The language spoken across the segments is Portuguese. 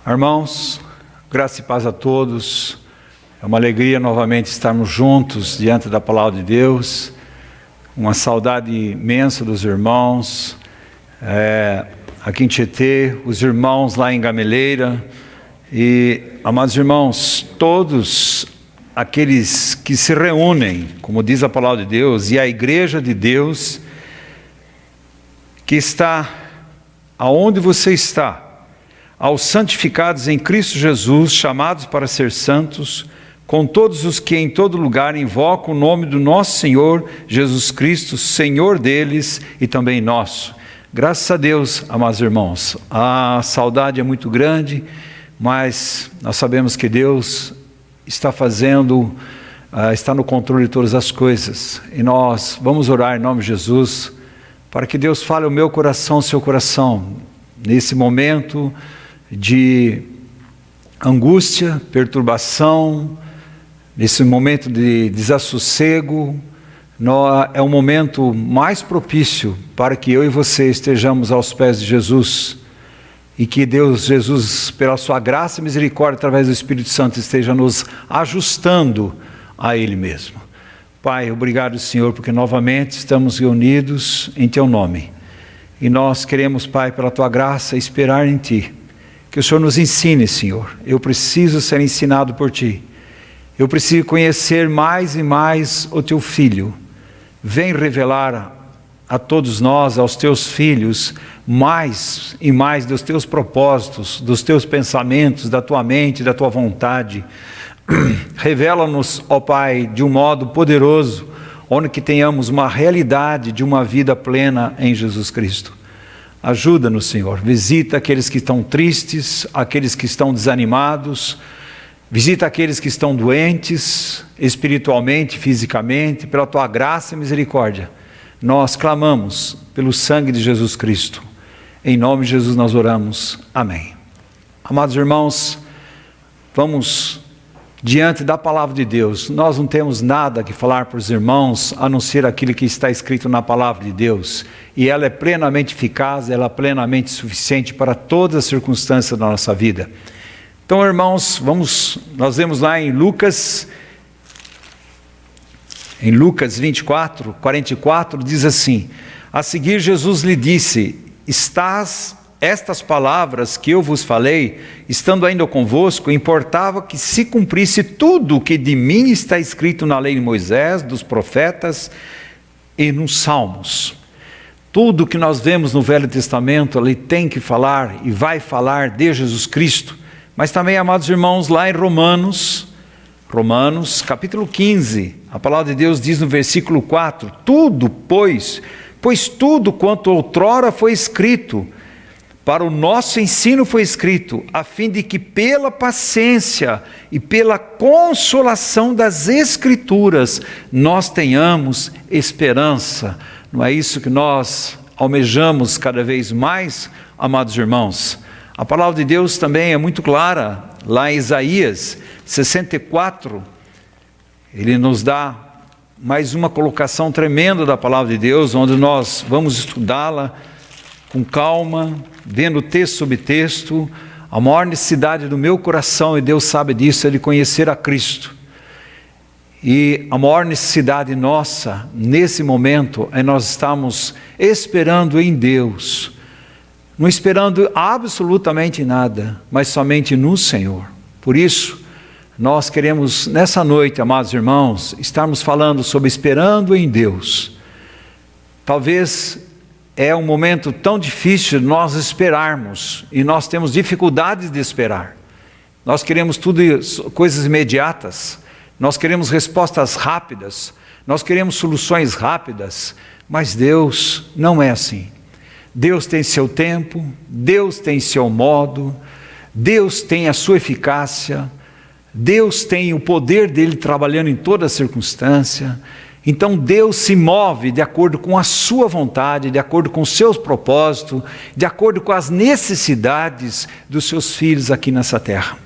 Irmãos, graça e paz a todos. É uma alegria novamente estarmos juntos diante da palavra de Deus. Uma saudade imensa dos irmãos aqui em Tietê, os irmãos lá em Gameleira. E, amados irmãos, todos aqueles que se reúnem, como diz a palavra de Deus, e a igreja de Deus que está aonde você está, aos santificados em Cristo Jesus, chamados para ser santos, com todos os que em todo lugar invocam o nome do nosso Senhor Jesus Cristo, Senhor deles e também nosso. Graças a Deus, amados irmãos, a saudade é muito grande, mas nós sabemos que Deus está está no controle de todas as coisas. E nós vamos orar em nome de Jesus, para que Deus fale o meu coração, o seu coração, nesse momento de angústia, perturbação, nesse momento de desassossego. É um momento mais propício para que eu e você estejamos aos pés de Jesus, e que Deus, Jesus, pela sua graça e misericórdia, através do Espírito Santo, esteja nos ajustando a Ele mesmo. Pai, obrigado, Senhor, porque novamente estamos reunidos em Teu nome, e nós queremos, Pai, pela Tua graça, esperar em Ti. Que o Senhor nos ensine, Senhor. Eu preciso ser ensinado por Ti. Eu preciso conhecer mais e mais o Teu Filho. Vem revelar a todos nós, aos Teus filhos, mais e mais dos Teus propósitos, dos Teus pensamentos, da Tua mente, da Tua vontade. Revela-nos, ó Pai, de um modo poderoso, onde que tenhamos uma realidade de uma vida plena em Jesus Cristo. Ajuda-nos, Senhor. Visita aqueles que estão tristes, aqueles que estão desanimados. Visita aqueles que estão doentes, espiritualmente, fisicamente. Pela Tua graça e misericórdia, nós clamamos pelo sangue de Jesus Cristo. Em nome de Jesus nós oramos. Amém. Amados irmãos, vamos diante da palavra de Deus. Nós não temos nada que falar para os irmãos, a não ser aquilo que está escrito na palavra de Deus. E ela é plenamente eficaz, ela é plenamente suficiente para todas as circunstâncias da nossa vida. Então, irmãos, nós vemos lá em Lucas 24, 44, diz assim: a seguir Jesus lhe disse: estas palavras que eu vos falei, estando ainda convosco, importava que se cumprisse tudo o que de mim está escrito na lei de Moisés, dos profetas e nos Salmos. Tudo que nós vemos no Velho Testamento, ali tem que falar e vai falar de Jesus Cristo. Mas também, amados irmãos, lá em Romanos capítulo 15, a palavra de Deus diz no versículo 4, pois tudo quanto outrora foi escrito, para o nosso ensino foi escrito, a fim de que pela paciência e pela consolação das Escrituras, nós tenhamos esperança. Não é isso que nós almejamos cada vez mais, amados irmãos? A palavra de Deus também é muito clara, lá em Isaías 64, ele nos dá mais uma colocação tremenda da palavra de Deus, onde nós vamos estudá-la com calma, vendo texto sobre texto. A maior necessidade do meu coração, e Deus sabe disso, é de conhecer a Cristo. E a maior necessidade nossa, nesse momento, é nós estamos esperando em Deus, não esperando absolutamente nada, mas somente no Senhor. Por isso, nós queremos, nessa noite, amados irmãos, estarmos falando sobre esperando em Deus. Talvez é um momento tão difícil de nós esperarmos, e nós temos dificuldades de esperar. Nós queremos tudo, coisas imediatas, nós queremos respostas rápidas, nós queremos soluções rápidas, mas Deus não é assim. Deus tem seu tempo, Deus tem seu modo, Deus tem a sua eficácia, Deus tem o poder dele trabalhando em toda circunstância. Então Deus se move de acordo com a sua vontade, de acordo com os seus propósitos, de acordo com as necessidades dos seus filhos aqui nessa terra.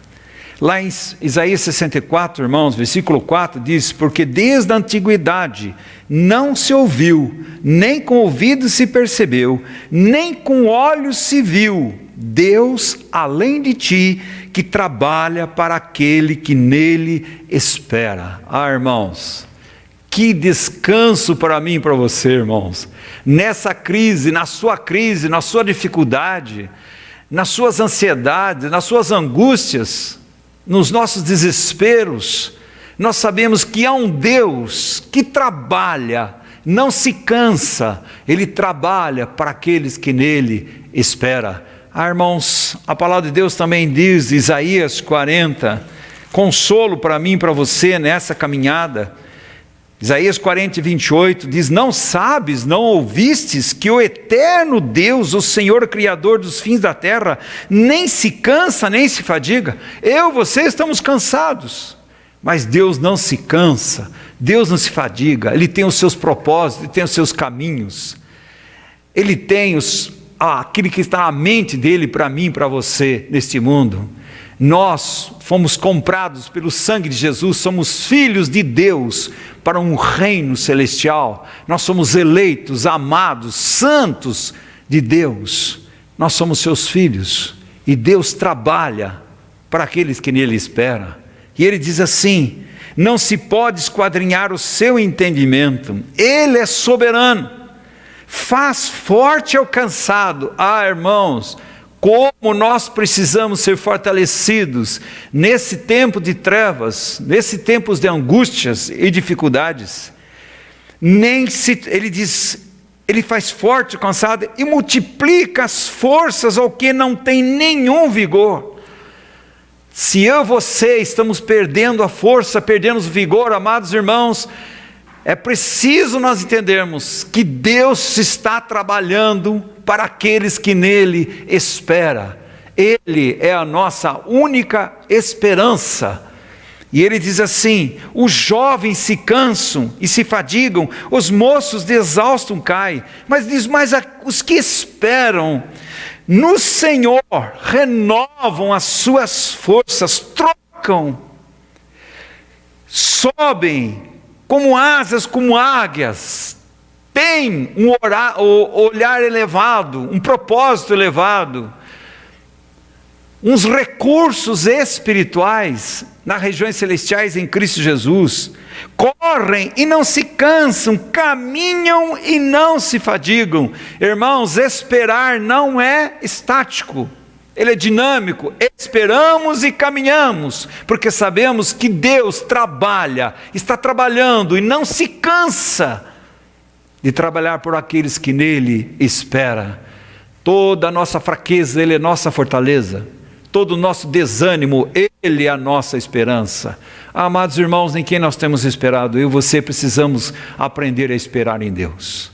Lá em Isaías 64, irmãos, versículo 4, diz: porque desde a antiguidade não se ouviu, nem com ouvido se percebeu, nem com olhos se viu, Deus além de ti, que trabalha para aquele que nele espera. Irmãos, que descanso para mim e para você, irmãos. Nessa crise, na sua dificuldade, nas suas ansiedades, nas suas angústias, nos nossos desesperos, nós sabemos que há um Deus que trabalha, não se cansa, Ele trabalha para aqueles que nele esperam. Irmãos, a palavra de Deus também diz, Isaías 40, consolo para mim e para você nessa caminhada. Isaías 40, 28 diz: não sabes, não ouvistes que o eterno Deus, o Senhor Criador dos fins da terra, nem se cansa, nem se fadiga? Eu e você estamos cansados, mas Deus não se cansa, Deus não se fadiga. Ele tem os seus propósitos, Ele tem os seus caminhos, Ele tem aquilo que está na mente dEle para mim e para você neste mundo. Nós fomos comprados pelo sangue de Jesus, somos filhos de Deus para um reino celestial. Nós somos eleitos, amados, santos de Deus. Nós somos seus filhos e Deus trabalha para aqueles que nele esperam. E Ele diz assim: não se pode esquadrinhar o seu entendimento, Ele é soberano, faz forte ao cansado. Irmãos, como nós precisamos ser fortalecidos nesse tempo de trevas, nesse tempo de angústias e dificuldades. Ele diz, Ele faz forte o cansado e multiplica as forças ao que não tem nenhum vigor. Se eu e você estamos perdendo a força, perdendo o vigor, amados irmãos, é preciso nós entendermos que Deus está trabalhando para aqueles que nele esperam. Ele é a nossa única esperança. E Ele diz assim: os jovens se cansam e se fadigam, os moços de exaustos caem. Mas diz, mas os que esperam no Senhor renovam as suas forças, trocam, sobem como asas, como águias, tem um olhar elevado, um propósito elevado, uns recursos espirituais nas regiões celestiais em Cristo Jesus. Correm e não se cansam, caminham e não se fadigam. Irmãos, esperar não é estático, ele é dinâmico. Esperamos e caminhamos, porque sabemos que Deus trabalha, está trabalhando e não se cansa de trabalhar por aqueles que nele esperam. Toda a nossa fraqueza, Ele é nossa fortaleza. Todo o nosso desânimo, Ele é a nossa esperança. Amados irmãos, em quem nós temos esperado? Eu e você precisamos aprender a esperar em Deus.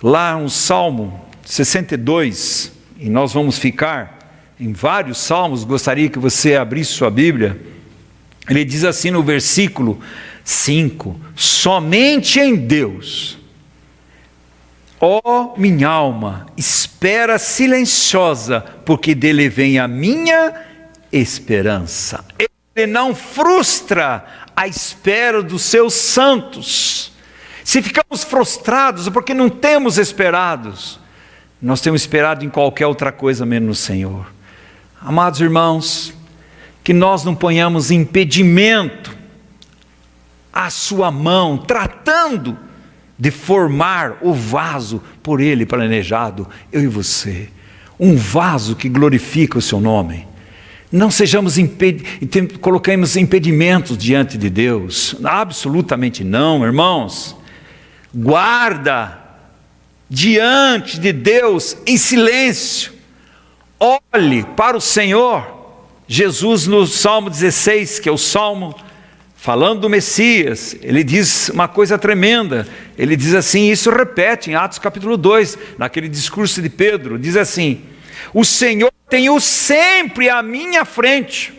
Lá no Salmo 62, e nós vamos ficar em vários salmos, gostaria que você abrisse sua Bíblia. Ele diz assim no versículo 5: somente em Deus, ó minha alma, espera silenciosa, porque dele vem a minha esperança. Ele não frustra a espera dos seus santos. Se ficamos frustrados é porque não temos esperados. Nós temos esperado em qualquer outra coisa menos no Senhor. Amados irmãos, que nós não ponhamos impedimento à sua mão, tratando de formar o vaso por Ele planejado, eu e você, um vaso que glorifica o seu nome. Não sejamos coloquemos impedimentos diante de Deus, absolutamente não, irmãos. Guarda diante de Deus em silêncio, olhe para o Senhor. Jesus no Salmo 16, que é o Salmo falando do Messias, ele diz uma coisa tremenda. Ele diz assim, isso repete em Atos capítulo 2, naquele discurso de Pedro, diz assim: o Senhor tem sempre à minha frente,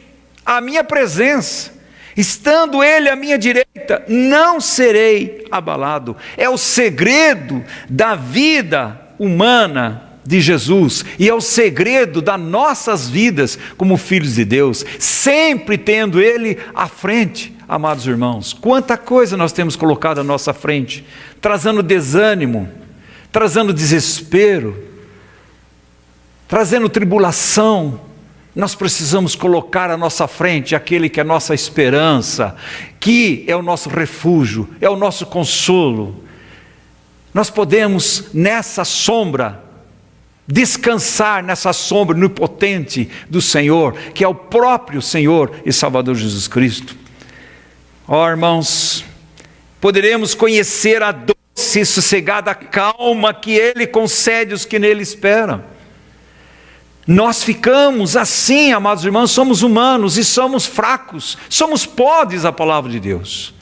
à minha presença, estando Ele à minha direita, não serei abalado. É o segredo da vida humana de Jesus, e é o segredo das nossas vidas como filhos de Deus, sempre tendo Ele à frente. Amados irmãos, quanta coisa nós temos colocado à nossa frente, trazendo desânimo, trazendo desespero, trazendo tribulação, nós precisamos colocar à nossa frente aquele que é a nossa esperança, que é o nosso refúgio, é o nosso consolo. Nós podemos nessa sombra, descansar nessa sombra onipotente do Senhor, que é o próprio Senhor e Salvador Jesus Cristo. Irmãos, poderemos conhecer a doce e sossegada calma que Ele concede aos que nele esperam. Nós ficamos assim, amados irmãos, somos humanos e somos fracos, somos pó, diz a palavra de Deus.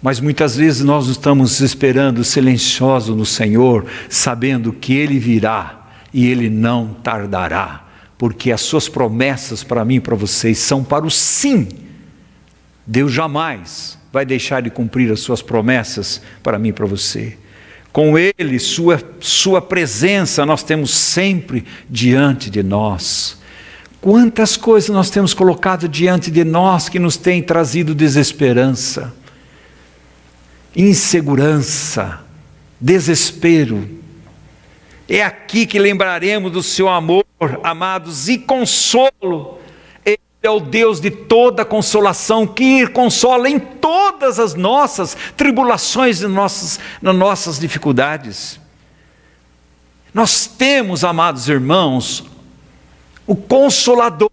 Mas muitas vezes nós estamos esperando silenciosos no Senhor, sabendo que Ele virá e Ele não tardará, porque as suas promessas para mim e para vocês são para o sim. Deus jamais vai deixar de cumprir as suas promessas para mim e para você. Com Ele, sua presença nós temos sempre diante de nós. Quantas coisas nós temos colocado diante de nós que nos têm trazido desesperança, insegurança, desespero. É aqui que lembraremos do seu amor, amados, e consolo. Ele é o Deus de toda consolação, que consola em todas as nossas tribulações e nas nossas dificuldades. Nós temos, amados irmãos, o Consolador.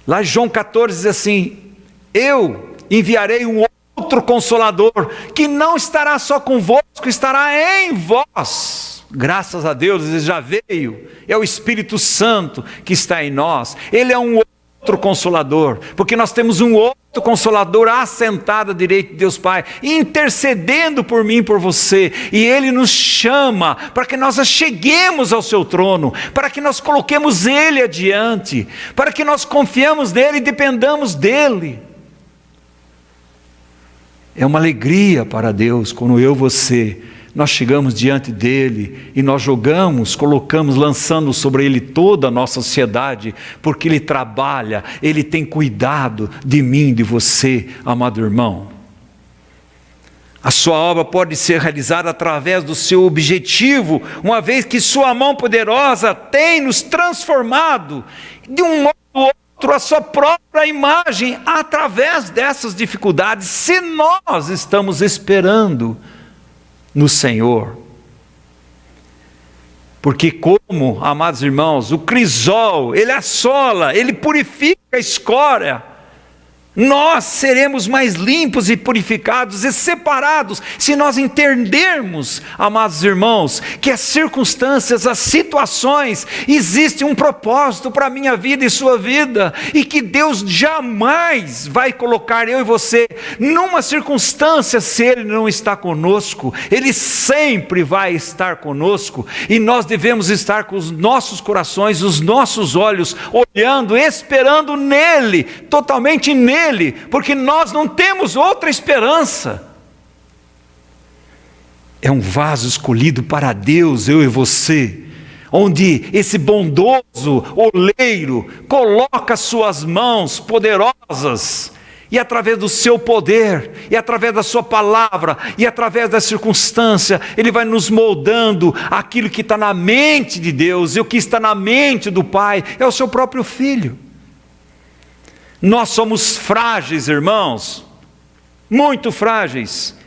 Lá em João 14 diz assim: eu enviarei um outro Consolador, que não estará só convosco, estará em vós. Graças a Deus, ele já veio. É o Espírito Santo que está em nós. Ele é um outro Consolador, porque nós temos um outro Consolador assentado à direita de Deus Pai, intercedendo por mim e por você. E Ele nos chama para que nós cheguemos ao seu trono, para que nós coloquemos Ele adiante, para que nós confiemos nele e dependamos dEle. É uma alegria para Deus quando eu e você, nós chegamos diante dEle e nós colocamos, lançando sobre Ele toda a nossa ansiedade, porque Ele trabalha, Ele tem cuidado de mim, de você, amado irmão. A sua obra pode ser realizada através do seu objetivo, uma vez que sua mão poderosa tem nos transformado de um modo ou outro a sua própria imagem, através dessas dificuldades, se nós estamos esperando no Senhor. Porque como, amados irmãos, o crisol, ele assola, ele purifica a escória, nós seremos mais limpos e purificados e separados, se nós entendermos, amados irmãos, que as circunstâncias, as situações, existe um propósito para a minha vida e sua vida, e que Deus jamais vai colocar eu e você numa circunstância se Ele não está conosco. Ele sempre vai estar conosco, e nós devemos estar com os nossos corações, os nossos olhos, olhando, esperando nele, totalmente nele, porque nós não temos outra esperança. É um vaso escolhido para Deus, eu e você, onde esse bondoso oleiro coloca suas mãos poderosas, e através do seu poder, e através da sua palavra, e através da circunstância, Ele vai nos moldando aquilo que está na mente de Deus, e o que está na mente do Pai é o seu próprio Filho. Nós somos frágeis, irmãos, muito frágeis,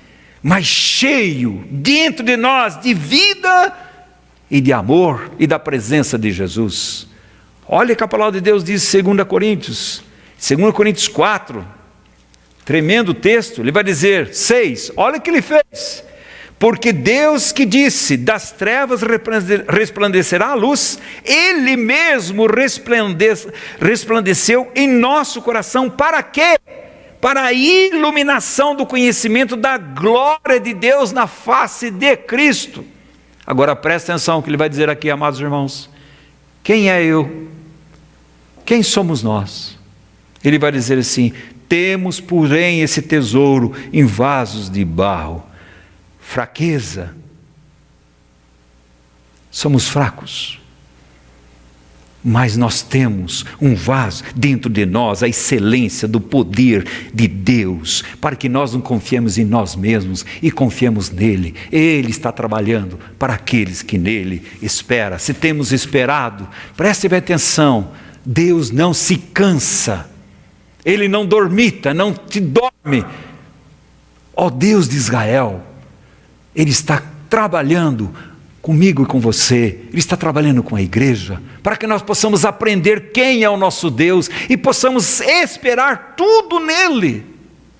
mas cheio dentro de nós de vida e de amor e da presença de Jesus. Olha que a palavra de Deus diz em 2 Coríntios 4, tremendo texto. Ele vai dizer 6, olha o que ele fez: porque Deus que disse, das trevas resplandecerá a luz, Ele mesmo resplandeceu em nosso coração. Para quê? Para a iluminação do conhecimento da glória de Deus na face de Cristo. Agora presta atenção no que ele vai dizer aqui, amados irmãos. Quem é eu? Quem somos nós? Ele vai dizer assim: temos, porém, esse tesouro em vasos de barro. Fraqueza. Somos fracos. Mas nós temos um vaso dentro de nós, a excelência do poder de Deus, para que nós não confiemos em nós mesmos e confiemos nele. Ele está trabalhando para aqueles que nele esperam. Se temos esperado, preste bem atenção, Deus não se cansa, Ele não dormita, não te dorme. Ó Deus de Israel, Ele está trabalhando comigo e com você, Ele está trabalhando com a igreja, para que nós possamos aprender quem é o nosso Deus e possamos esperar tudo nele,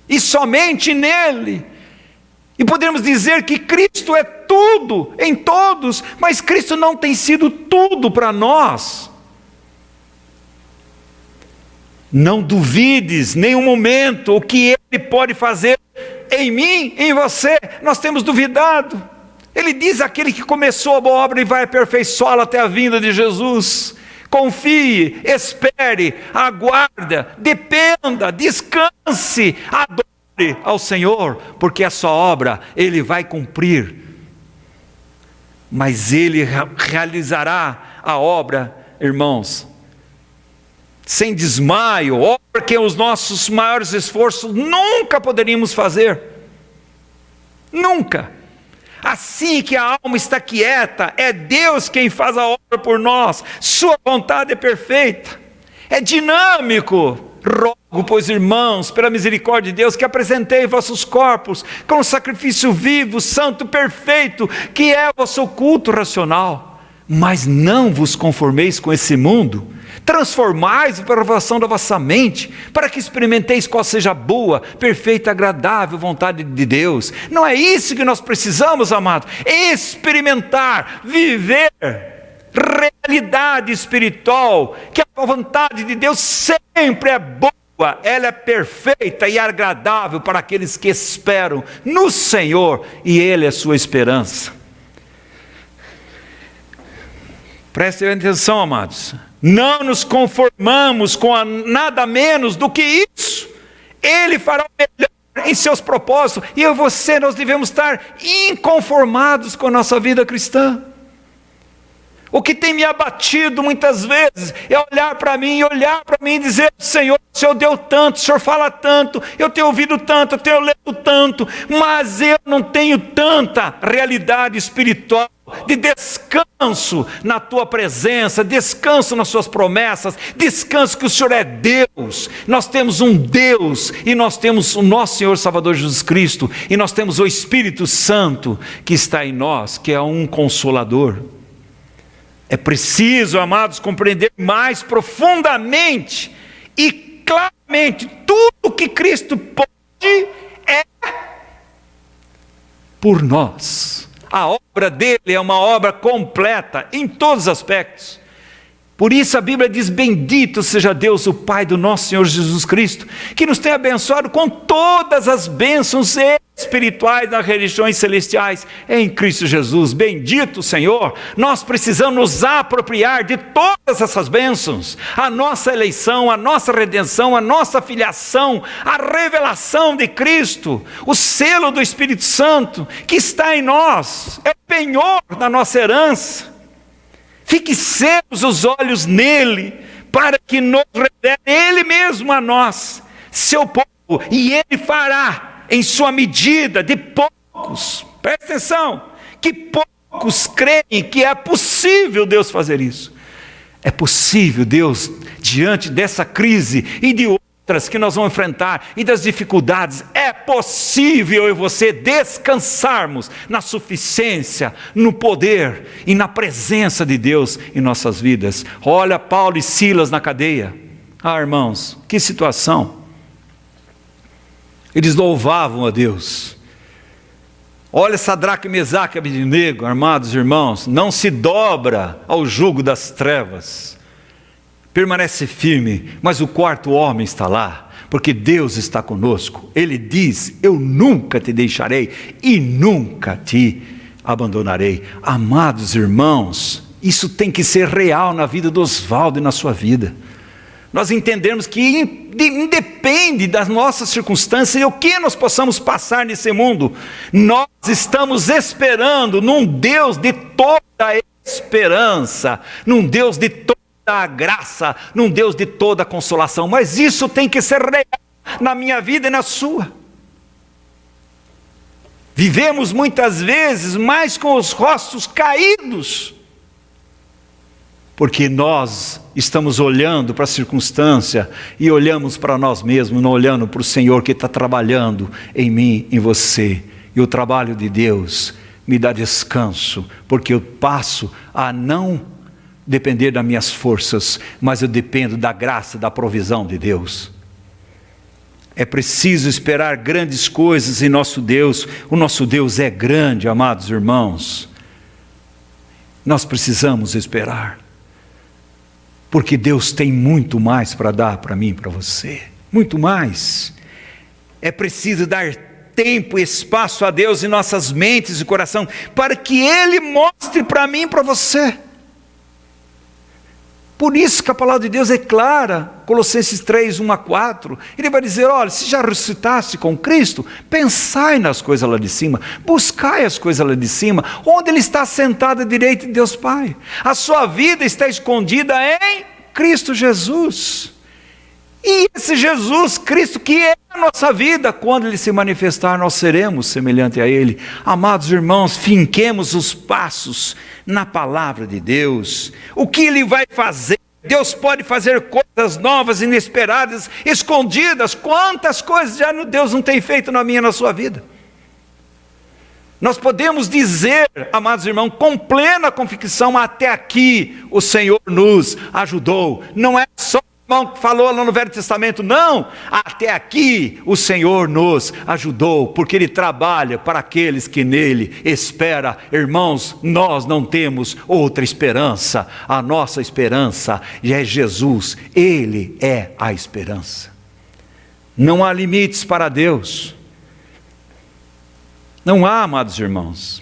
e somente nele, e podemos dizer que Cristo é tudo em todos, mas Cristo não tem sido tudo para nós. Não duvides nenhum momento o que Ele pode fazer em mim, em você. Nós temos duvidado. Ele diz: aquele que começou a boa obra e vai aperfeiçoá-la até a vinda de Jesus. Confie, espere, aguarda, dependa, descanse, adore ao Senhor, porque a sua obra Ele vai cumprir. Mas Ele realizará a obra, irmãos, sem desmaio, obra que os nossos maiores esforços nunca poderíamos fazer. Nunca. Assim que a alma está quieta, é Deus quem faz a obra por nós. Sua vontade é perfeita, é dinâmico. Rogo, pois, irmãos, pela misericórdia de Deus, que apresentei vossos corpos como sacrifício vivo, santo, perfeito, que é o vosso culto racional. Mas não vos conformeis com esse mundo, transformai-vos pela renovação da vossa mente, para que experimenteis qual seja a boa, perfeita, agradável vontade de Deus. Não é isso que nós precisamos, amados? Experimentar, viver realidade espiritual, que a vontade de Deus sempre é boa, ela é perfeita e agradável para aqueles que esperam no Senhor, e Ele é a sua esperança. Prestem atenção, amados. Não nos conformamos com nada menos do que isso. Ele fará o melhor em seus propósitos. E eu e você, nós devemos estar inconformados com a nossa vida cristã. O que tem me abatido muitas vezes é olhar para mim e dizer: Senhor, o Senhor deu tanto, o Senhor fala tanto, eu tenho ouvido tanto, eu tenho lido tanto, mas eu não tenho tanta realidade espiritual de descanso na tua presença, descanso nas suas promessas, descanso que o Senhor é Deus. Nós temos um Deus, e nós temos o nosso Senhor Salvador Jesus Cristo, e nós temos o Espírito Santo que está em nós, que é um consolador. É preciso, amados, compreender mais profundamente e claramente tudo que Cristo pode é por nós. A obra dele é uma obra completa em todos os aspectos. Por isso a Bíblia diz: bendito seja Deus, o Pai do nosso Senhor Jesus Cristo, que nos tem abençoado com todas as bênçãos espirituais nas regiões celestiais em Cristo Jesus. Bendito Senhor. Nós precisamos nos apropriar de todas essas bênçãos: a nossa eleição, a nossa redenção, a nossa filiação, a revelação de Cristo, o selo do Espírito Santo que está em nós, é o penhor da nossa herança. Fixemos os olhos nele, para que nos revele Ele mesmo a nós, seu povo, e Ele fará em sua medida de poucos. Presta atenção, que poucos creem que é possível Deus fazer isso. É possível Deus, diante dessa crise e de outras que nós vamos enfrentar, e das dificuldades, é possível eu e você descansarmos na suficiência, no poder e na presença de Deus em nossas vidas. Olha Paulo e Silas na cadeia. Irmãos, que situação. Eles louvavam a Deus. Olha Sadraque, Mesaque e Abednego, amados irmãos, não se dobra ao jugo das trevas, permanece firme, mas o quarto homem está lá, porque Deus está conosco. Ele diz: eu nunca te deixarei e nunca te abandonarei. Amados irmãos, isso tem que ser real na vida do Oswaldo e na sua vida. Nós entendemos que independe das nossas circunstâncias e o que nós possamos passar nesse mundo, nós estamos esperando num Deus de toda esperança, num Deus de toda a graça, num Deus de toda a consolação. Mas isso tem que ser real na minha vida e na sua. Vivemos muitas vezes mais com os rostos caídos, porque nós estamos olhando para a circunstância e olhamos para nós mesmos, não olhando para o Senhor que está trabalhando em mim, em você. E o trabalho de Deus me dá descanso, porque eu passo a não depender das minhas forças, mas eu dependo da graça, da provisão de Deus. É preciso esperar grandes coisas em nosso Deus. O nosso Deus é grande, amados irmãos. Nós precisamos esperar, porque Deus tem muito mais para dar para mim e para você. Muito mais. É preciso dar tempo e espaço a Deus em nossas mentes e coração, para que Ele mostre para mim e para você. Por isso que a palavra de Deus é clara, Colossenses 3, 1-4, Ele vai dizer, olha, se já ressuscitaste com Cristo, pensai nas coisas lá de cima, buscai as coisas lá de cima, onde Ele está sentado à direita de Deus Pai. A sua vida está escondida em Cristo Jesus. E esse Jesus Cristo que é a nossa vida, quando Ele se manifestar, nós seremos semelhante a Ele. Amados irmãos, finquemos os passos na palavra de Deus. O que Ele vai fazer? Deus pode fazer coisas novas, inesperadas, escondidas. Quantas coisas já Deus não tem feito na minha e na sua vida? Nós podemos dizer, amados irmãos, com plena convicção, até aqui o Senhor nos ajudou. Não é só que falou lá no Velho Testamento, não, até aqui o Senhor nos ajudou, porque Ele trabalha para aqueles que nele esperam. Irmãos, nós não temos outra esperança, a nossa esperança é Jesus, Ele é a esperança. Não há limites para Deus, não há, amados irmãos.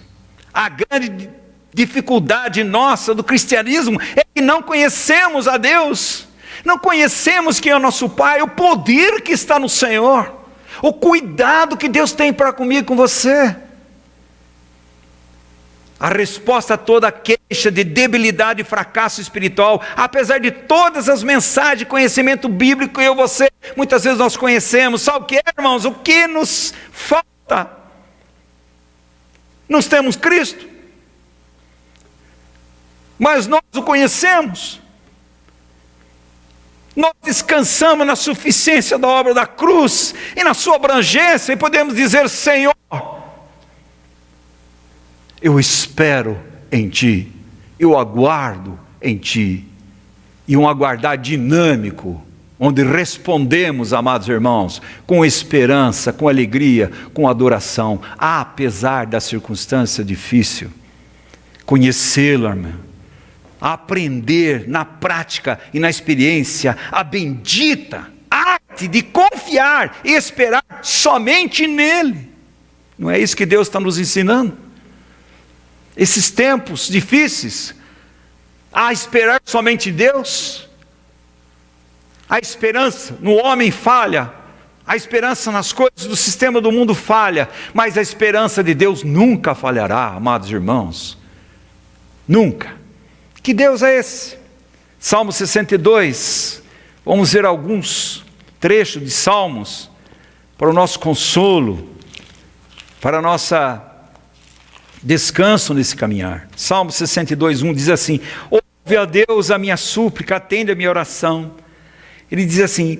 A grande dificuldade nossa do cristianismo é que não conhecemos a Deus. Não conhecemos quem é o nosso Pai, o poder que está no Senhor, o cuidado que Deus tem para comigo e com você. A resposta a toda queixa de debilidade e fracasso espiritual, apesar de todas as mensagens de conhecimento bíblico que eu e você, muitas vezes nós conhecemos, sabe o que é, irmãos? O que nos falta? Nós temos Cristo, mas nós o conhecemos. Nós descansamos na suficiência da obra da cruz e na sua abrangência, e podemos dizer, Senhor, eu espero em Ti, eu aguardo em Ti. E um aguardar dinâmico, onde respondemos, amados irmãos, com esperança, com alegria, com adoração, apesar da circunstância difícil. Conhecê-lo, irmão, a aprender na prática e na experiência a bendita arte de confiar e esperar somente nele. Não é isso que Deus está nos ensinando? Esses tempos difíceis, a esperar somente Deus, a esperança no homem falha, a esperança nas coisas do sistema do mundo falha, mas a esperança de Deus nunca falhará, amados irmãos, nunca. Que Deus é esse? Salmo 62, vamos ver alguns trechos de Salmos, para o nosso consolo, para o nosso descanso nesse caminhar. Salmo 62, 1 diz assim, ouve a Deus a minha súplica, atende a minha oração. Ele diz assim,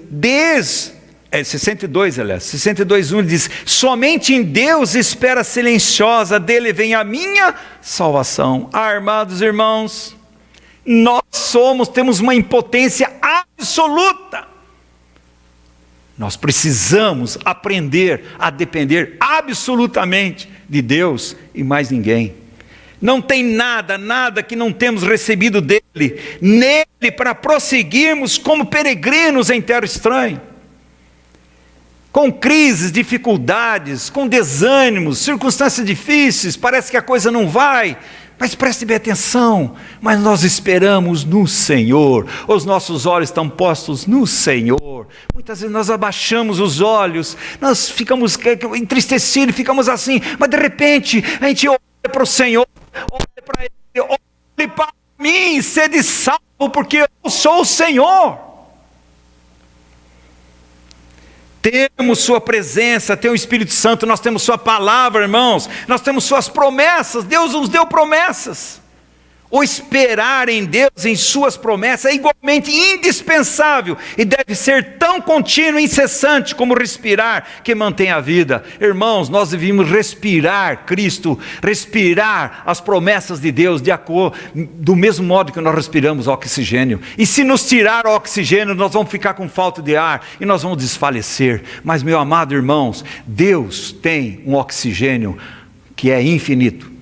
62, 1 diz, somente em Deus espera silenciosa, dele vem a minha salvação. Amados irmãos, nós temos uma impotência absoluta. Nós precisamos aprender a depender absolutamente de Deus e mais ninguém. Não tem nada que não temos recebido dele, nele para prosseguirmos como peregrinos em terra estranha. Com crises, dificuldades, com desânimos, circunstâncias difíceis, parece que a coisa não vai. Mas preste bem atenção, mas nós esperamos no Senhor, os nossos olhos estão postos no Senhor. Muitas vezes nós abaixamos os olhos, nós ficamos entristecidos, ficamos assim, mas de repente a gente olha para o Senhor, olha para Ele, olha para mim, sede salvo salvo porque eu sou o Senhor. Temos sua presença, tem o Espírito Santo, nós temos sua palavra, irmãos, nós temos suas promessas, Deus nos deu promessas. O esperar em Deus, em suas promessas, é igualmente indispensável e deve ser tão contínuo e incessante como respirar que mantém a vida. Irmãos, nós devemos respirar Cristo, respirar as promessas de Deus do mesmo modo que nós respiramos oxigênio. E se nos tirar o oxigênio, nós vamos ficar com falta de ar e nós vamos desfalecer. Mas, meu amado irmãos, Deus tem um oxigênio que é infinito.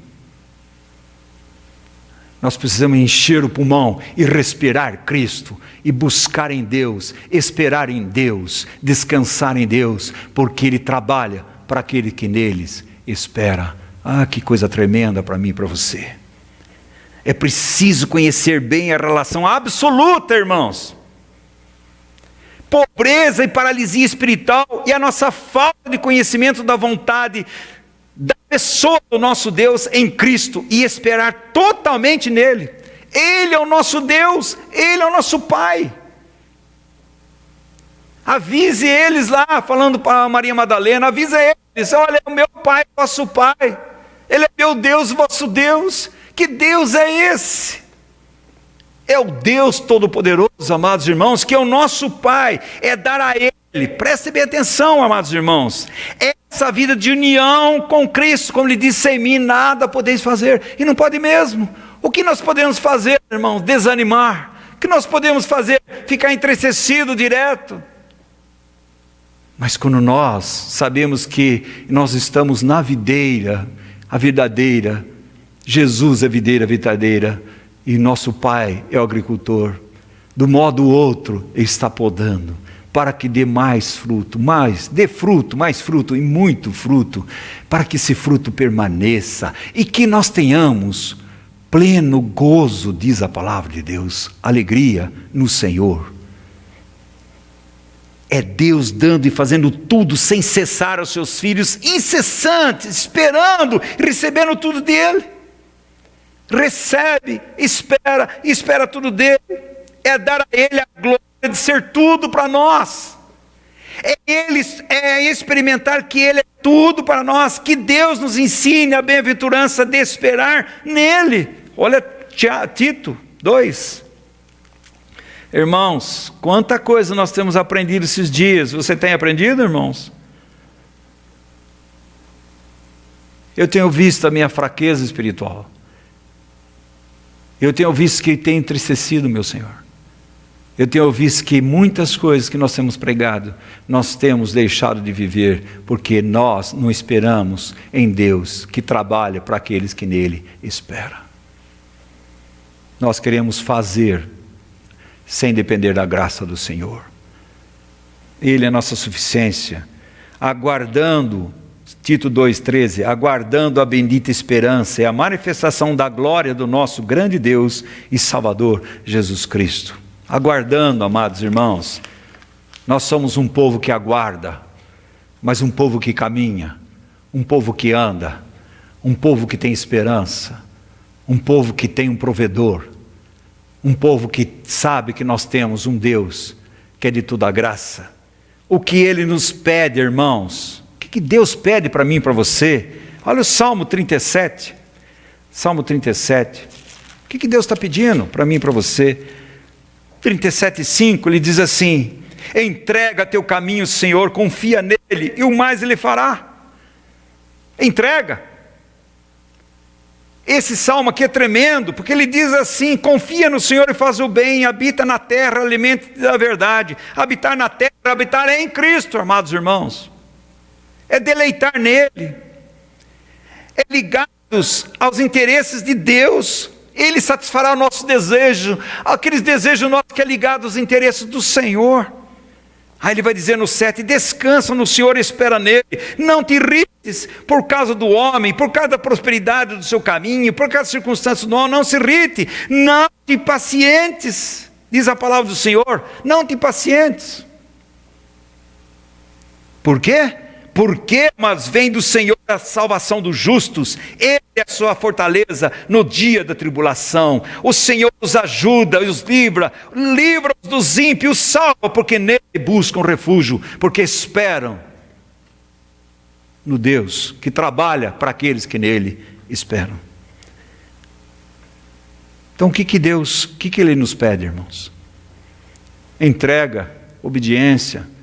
Nós precisamos encher o pulmão e respirar Cristo, e buscar em Deus, esperar em Deus, descansar em Deus, porque Ele trabalha para aquele que neles espera. Ah, que coisa tremenda para mim e para você. É preciso conhecer bem a relação absoluta, irmãos. Pobreza e paralisia espiritual e a nossa falta de conhecimento da vontade da pessoa do nosso Deus em Cristo e esperar totalmente nele. Ele é o nosso Deus, Ele é o nosso Pai. Avise eles lá, falando para Maria Madalena, avisa eles, olha, é o meu Pai, vosso Pai, Ele é meu Deus, vosso Deus. Que Deus é esse? É o Deus Todo-Poderoso, amados irmãos, que é o nosso Pai, é dar a Ele, preste bem atenção, amados irmãos, essa vida de união com Cristo, como Ele disse, sem mim nada podeis fazer, e não pode mesmo. O que nós podemos fazer, irmãos? Desanimar. O que nós podemos fazer? Ficar entristecido direto. Mas quando nós sabemos que nós estamos na videira, a verdadeira, Jesus é a videira verdadeira, e nosso Pai é o agricultor, do modo outro Ele está podando, para que dê mais fruto, mais fruto e muito fruto, para que esse fruto permaneça, e que nós tenhamos pleno gozo, diz a palavra de Deus, alegria no Senhor. É Deus dando e fazendo tudo sem cessar aos seus filhos, incessantes, esperando e recebendo tudo dEle. Recebe, espera tudo dEle. É dar a Ele a glória de ser tudo para nós. É experimentar que Ele é tudo para nós. Que Deus nos ensine a bem-aventurança de esperar nele. Olha Tito 2. Irmãos, quanta coisa nós temos aprendido esses dias. Você tem aprendido, irmãos? Eu tenho visto a minha fraqueza espiritual. Eu tenho visto que tem entristecido meu Senhor. Eu tenho visto que muitas coisas que nós temos pregado, nós temos deixado de viver, porque nós não esperamos em Deus, que trabalha para aqueles que nele esperam. Nós queremos fazer, sem depender da graça do Senhor. Ele é a nossa suficiência, aguardando, Tito 2,13, aguardando a bendita esperança, é a manifestação da glória do nosso grande Deus e Salvador, Jesus Cristo. Aguardando, amados irmãos, nós somos um povo que aguarda, mas um povo que caminha, um povo que anda, um povo que tem esperança, um povo que tem um provedor, um povo que sabe que nós temos um Deus que é de toda a graça. O que Ele nos pede, irmãos, o que Deus pede para mim e para você? Olha o Salmo 37, Salmo 37, o que Deus está pedindo para mim e para você? 37,5, ele diz assim: entrega teu caminho, Senhor, confia nele, e o mais Ele fará. Entrega. Esse salmo aqui é tremendo, porque ele diz assim: confia no Senhor e faz o bem, habita na terra, alimenta-te da verdade. Habitar na terra, habitar é em Cristo, amados irmãos. É deleitar nele, é ligados aos interesses de Deus. Ele satisfará o nosso desejo, aqueles desejos nossos que é ligado aos interesses do Senhor. Aí ele vai dizer no 7, descansa no Senhor e espera nele, não te irrites por causa do homem, por causa da prosperidade do seu caminho, por causa das circunstâncias do homem, não se irrite, não te impacientes, diz a palavra do Senhor, não te impacientes. Por quê? Porque, mas vem do Senhor a salvação dos justos, Ele é a sua fortaleza no dia da tribulação. O Senhor os ajuda, os livra-os dos ímpios, salva, porque nele buscam refúgio, porque esperam no Deus que trabalha para aqueles que nele esperam. Então o que Deus, o que Ele nos pede, irmãos? Entrega, obediência,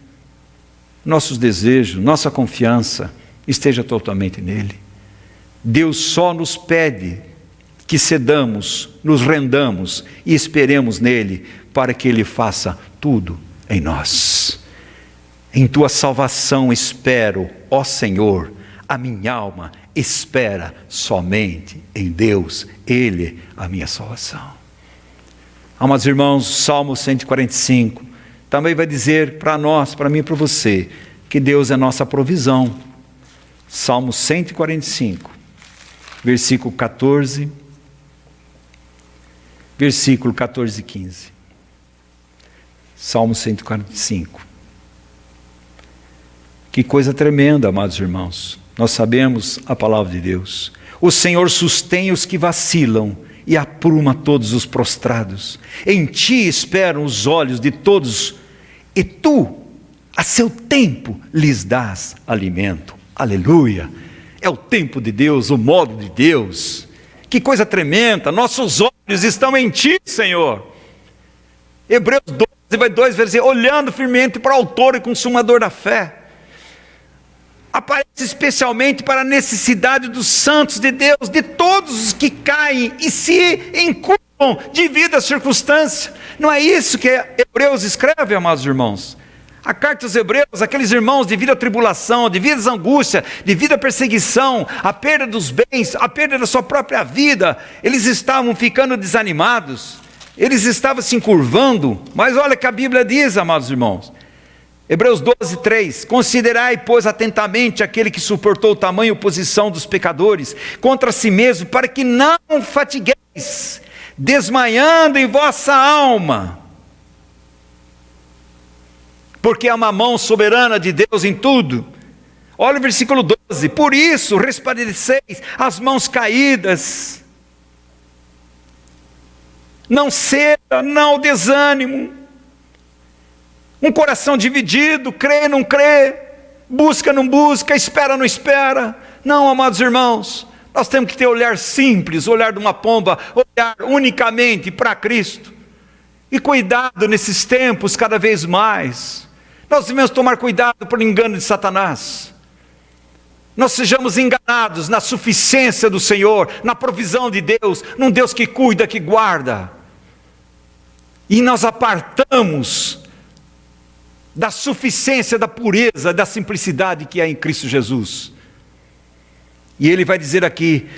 nossos desejos, nossa confiança esteja totalmente nele. Deus só nos pede que cedamos, nos rendamos e esperemos nele para que ele faça tudo em nós. Em tua salvação espero, ó Senhor, a minha alma espera somente em Deus, Ele a minha salvação. Amados irmãos, Salmo 145 também vai dizer para nós, para mim e para você, que Deus é nossa provisão. Salmo 145, versículo 14, versículo 14 e 15. Salmo 145. Que coisa tremenda, amados irmãos. Nós sabemos a palavra de Deus. O Senhor sustém os que vacilam e apruma todos os prostrados. Em ti esperam os olhos de todos, e tu, a seu tempo, lhes dás alimento. Aleluia! É o tempo de Deus, o modo de Deus. Que coisa tremenda! Nossos olhos estão em ti, Senhor. Hebreus 12:2 vai dizer: olhando firmemente para o autor e consumador da fé. Aparece especialmente para a necessidade dos santos de Deus, de todos os que caem e se encurvam devido à circunstância. Não é isso que Hebreus escreve, amados irmãos? A carta aos Hebreus, aqueles irmãos devido à tribulação, devido à angústia, devido à perseguição, à perda dos bens, à perda da sua própria vida, eles estavam ficando desanimados, eles estavam se encurvando. Mas olha o que a Bíblia diz, amados irmãos. Hebreus 12:3, considerai, pois, atentamente aquele que suportou tamanha oposição dos pecadores contra si mesmo, para que não fatigueis, desmaiando em vossa alma, porque há uma mão soberana de Deus em tudo. Olha o versículo 12, por isso resplandeceis as mãos caídas, não ceda, não desânimo. Um coração dividido, crê, não crê, busca, não busca, espera, não espera. Não, amados irmãos, nós temos que ter olhar simples, olhar de uma pomba, olhar unicamente para Cristo. E cuidado nesses tempos cada vez mais. Nós devemos tomar cuidado para o engano de Satanás. Nós sejamos enganados na suficiência do Senhor, na provisão de Deus, num Deus que cuida, que guarda. E nós apartamos da suficiência, da pureza, da simplicidade que há em Cristo Jesus. E ele vai dizer aqui: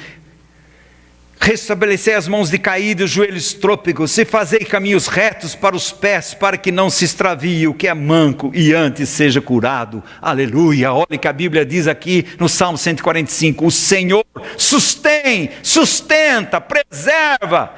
restabelecei as mãos de caído e os joelhos trôpegos, e fazei caminhos retos para os pés, para que não se extravie o que é manco e antes seja curado. Aleluia! Olha que a Bíblia diz aqui no Salmo 145, o Senhor sustenta, preserva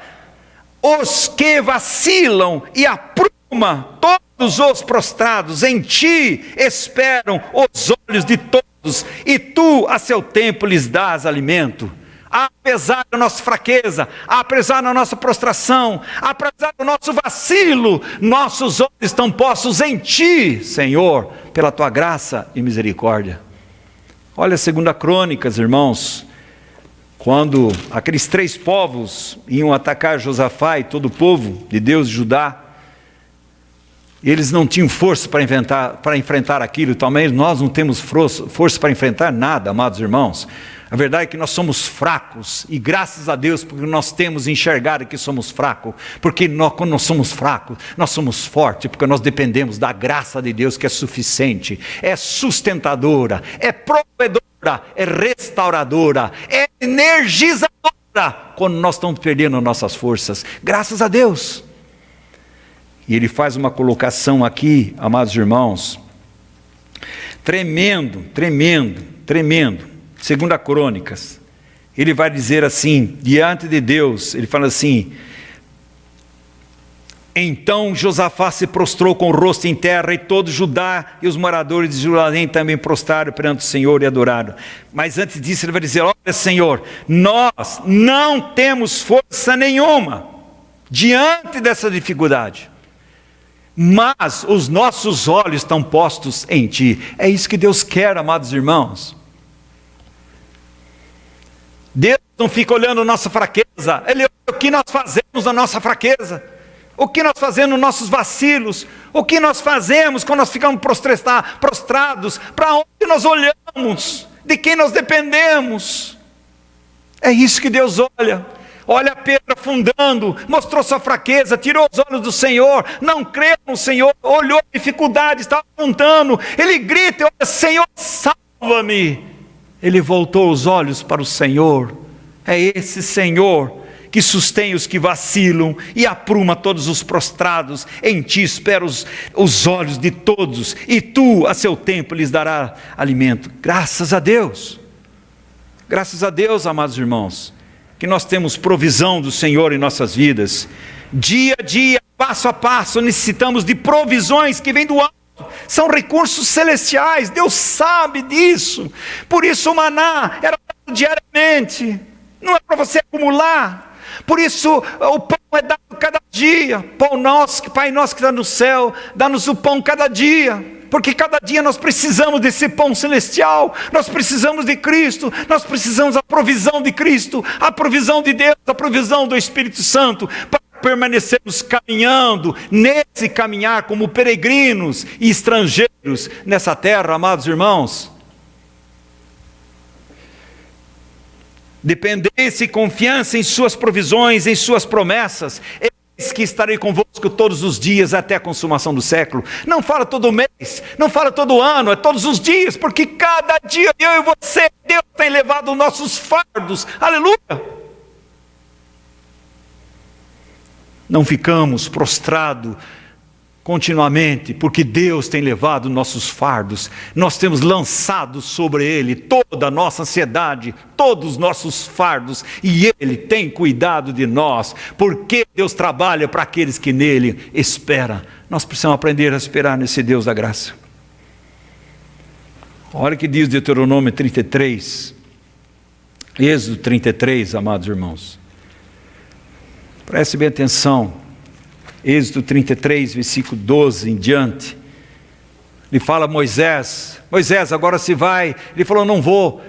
os que vacilam e apruma todos os prostrados. Em ti esperam os olhos de todos, e tu a seu tempo lhes dás alimento. Apesar da nossa fraqueza, apesar da nossa prostração, apesar do nosso vacilo, nossos olhos estão postos em ti, Senhor, pela tua graça e misericórdia. Olha 2 Crônicas, irmãos, quando aqueles 3 povos iam atacar Josafá e todo o povo de Deus, Judá, eles não tinham força para enfrentar aquilo. Também nós não temos força para enfrentar nada, amados irmãos. A verdade é que nós somos fracos, e graças a Deus porque nós temos enxergado que somos fracos, porque quando nós somos fracos, nós somos fortes, porque nós dependemos da graça de Deus, que é suficiente, é sustentadora, é provedora, é restauradora, é energizadora, quando nós estamos perdendo nossas forças. Graças a Deus. E ele faz uma colocação aqui, amados irmãos, tremendo. 2 Crônicas, ele vai dizer assim, diante de Deus, ele fala assim: Então Josafá se prostrou com o rosto em terra, e todo Judá e os moradores de Jerusalém também prostraram perante o Senhor e adoraram. Mas antes disso ele vai dizer: olha, Senhor, nós não temos força nenhuma diante dessa dificuldade, mas os nossos olhos estão postos em Ti. É isso que Deus quer, amados irmãos. Deus não fica olhando a nossa fraqueza, Ele olha o que nós fazemos na nossa fraqueza, o que nós fazemos nos nossos vacilos, o que nós fazemos quando nós ficamos prostrados, para onde nós olhamos, de quem nós dependemos. É isso que Deus olha. Olha Pedro afundando, mostrou sua fraqueza, tirou os olhos do Senhor, não creu no Senhor, olhou a dificuldade, estava afundando, ele grita, olha, Senhor, salva-me. Ele voltou os olhos para o Senhor. É esse Senhor que sustém os que vacilam e apruma todos os prostrados. Em Ti espera os olhos de todos, e Tu a seu tempo lhes dará alimento. Graças a Deus, amados irmãos, que nós temos provisão do Senhor em nossas vidas. Dia a dia, passo a passo, necessitamos de provisões que vêm do alto. São recursos celestiais, Deus sabe disso. Por isso o maná era dado diariamente, não é para você acumular. Por isso o pão é dado cada dia. Pão nosso, Pai nosso que está no céu, dá-nos o pão cada dia. Porque cada dia nós precisamos desse pão celestial, nós precisamos de Cristo, nós precisamos da provisão de Cristo, a provisão de Deus, a provisão do Espírito Santo, para permanecermos caminhando, nesse caminhar como peregrinos e estrangeiros nessa terra, amados irmãos. Dependência e confiança em suas provisões, em suas promessas. Eis que estarei convosco todos os dias até a consumação do século. Não fala todo mês, não fala todo ano, é todos os dias, porque cada dia eu e você, Deus tem levado nossos fardos. Aleluia! Não ficamos prostrados continuamente, porque Deus tem levado nossos fardos. Nós temos lançado sobre Ele toda a nossa ansiedade, todos os nossos fardos, e Ele tem cuidado de nós, porque Deus trabalha para aqueles que nele esperam. Nós precisamos aprender a esperar nesse Deus da graça. Olha o que diz Deuteronômio 33, Êxodo 33, amados irmãos. Preste bem atenção. Êxodo 33, versículo 12 em diante. Ele fala a Moisés, agora se vai. Ele falou, não vou,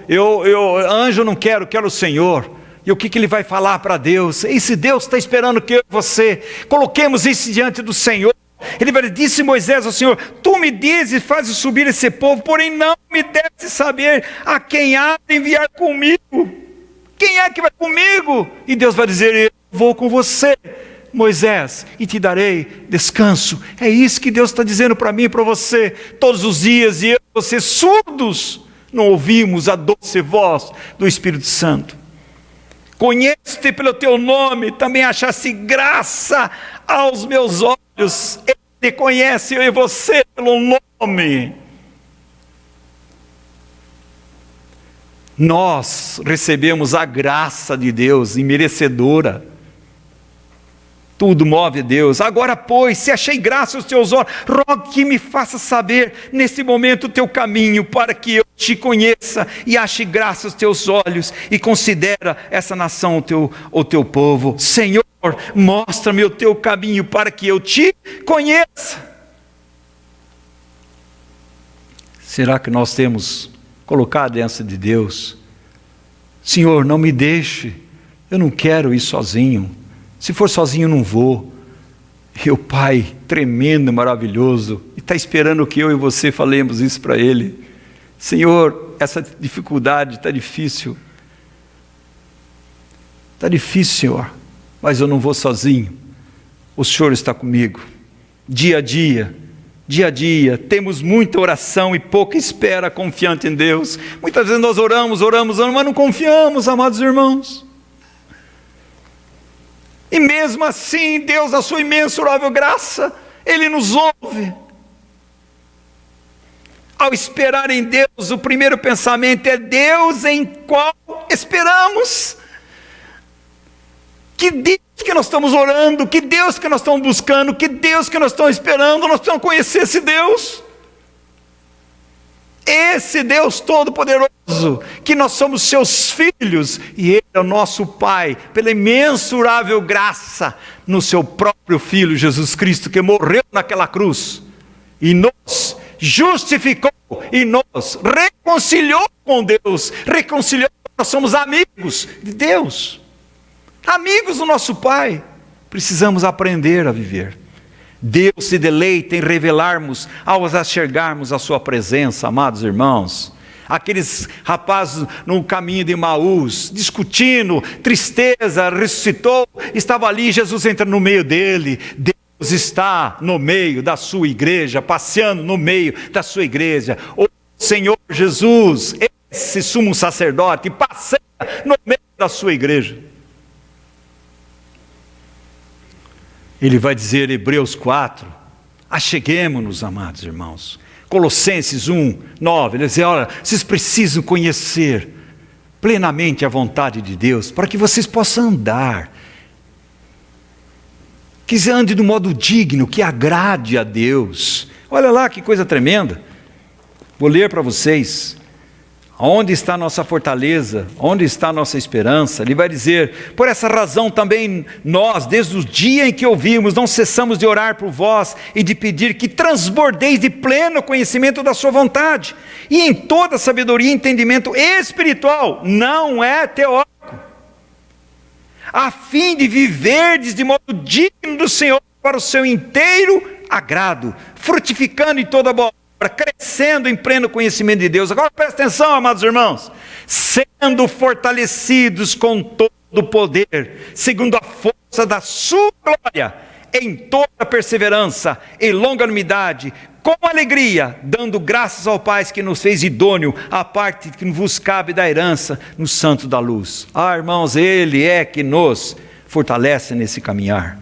anjo não quero, quero o Senhor. E o que ele vai falar para Deus? Esse Deus está esperando que eu e você coloquemos isso diante do Senhor. Ele disse Moisés ao Senhor, tu me dizes e fazes subir esse povo, porém não me deste saber a quem há de enviar comigo. Quem é que vai comigo? E Deus vai dizer, eu vou com você, Moisés, e te darei descanso. É isso que Deus está dizendo para mim e para você todos os dias. E eu e você, surdos, não ouvimos a doce voz do Espírito Santo. Conheço-te pelo teu nome, também achaste graça aos meus olhos. Ele te conhece, eu e você, pelo nome. Nós recebemos a graça de Deus imerecedora. Tudo move a Deus. Agora, pois, se achei graça aos teus olhos, rogo que me faça saber nesse momento o teu caminho, para que eu te conheça e ache graça aos teus olhos, e considera essa nação o teu povo. Senhor, mostra-me o teu caminho para que eu te conheça. Será que nós temos colocado diante de Deus? Senhor, não me deixe, eu não quero ir sozinho. Se for sozinho, não vou. E o Pai, tremendo, maravilhoso, está esperando que eu e você falemos isso para Ele. Senhor, essa dificuldade está difícil. Está difícil, Senhor, mas eu não vou sozinho. O Senhor está comigo. Dia a dia, temos muita oração e pouca espera confiante em Deus. Muitas vezes nós oramos, mas não confiamos, amados irmãos. E mesmo assim, Deus, na sua imensurável graça, Ele nos ouve. Ao esperar em Deus, o primeiro pensamento é Deus em qual esperamos. Que Deus que que nós estamos orando, que Deus que nós estamos buscando, que Deus que nós estamos esperando. Nós precisamos conhecer esse Deus. Esse Deus Todo-Poderoso, que nós somos seus filhos, e Ele é o nosso Pai, pela imensurável graça, no seu próprio Filho, Jesus Cristo, que morreu naquela cruz, e nos justificou, e nos reconciliou com Deus, reconciliou, nós somos amigos de Deus, amigos do nosso Pai. Precisamos aprender a viver. Deus se deleita em revelarmos, ao enxergarmos a sua presença, amados irmãos. Aqueles rapazes no caminho de Emaús, discutindo, tristeza, ressuscitou, estava ali, Jesus entra no meio dele. Deus está no meio da sua igreja, passeando no meio da sua igreja. O Senhor Jesus, esse sumo sacerdote, passeia no meio da sua igreja. Ele vai dizer, Hebreus 4, acheguemo-nos, amados irmãos. Colossenses 1, 9, ele vai dizer, olha, vocês precisam conhecer plenamente a vontade de Deus, para que vocês possam andar, que ande de um modo digno, que agrade a Deus. Olha lá que coisa tremenda. Vou ler para vocês. Onde está a nossa fortaleza? Onde está a nossa esperança? Ele vai dizer, por essa razão também nós, desde o dia em que ouvimos, não cessamos de orar por vós e de pedir que transbordeis de pleno conhecimento da sua vontade, e em toda sabedoria e entendimento espiritual, não é teórico, a fim de viverdes de modo digno do Senhor para o seu inteiro agrado, frutificando em toda boa, crescendo em pleno conhecimento de Deus. Agora presta atenção, amados irmãos, sendo fortalecidos com todo o poder, segundo a força da sua glória, em toda perseverança e longanimidade, com alegria, dando graças ao Pai que nos fez idôneo à parte que vos cabe da herança no santo da luz. Irmãos, Ele é que nos fortalece nesse caminhar.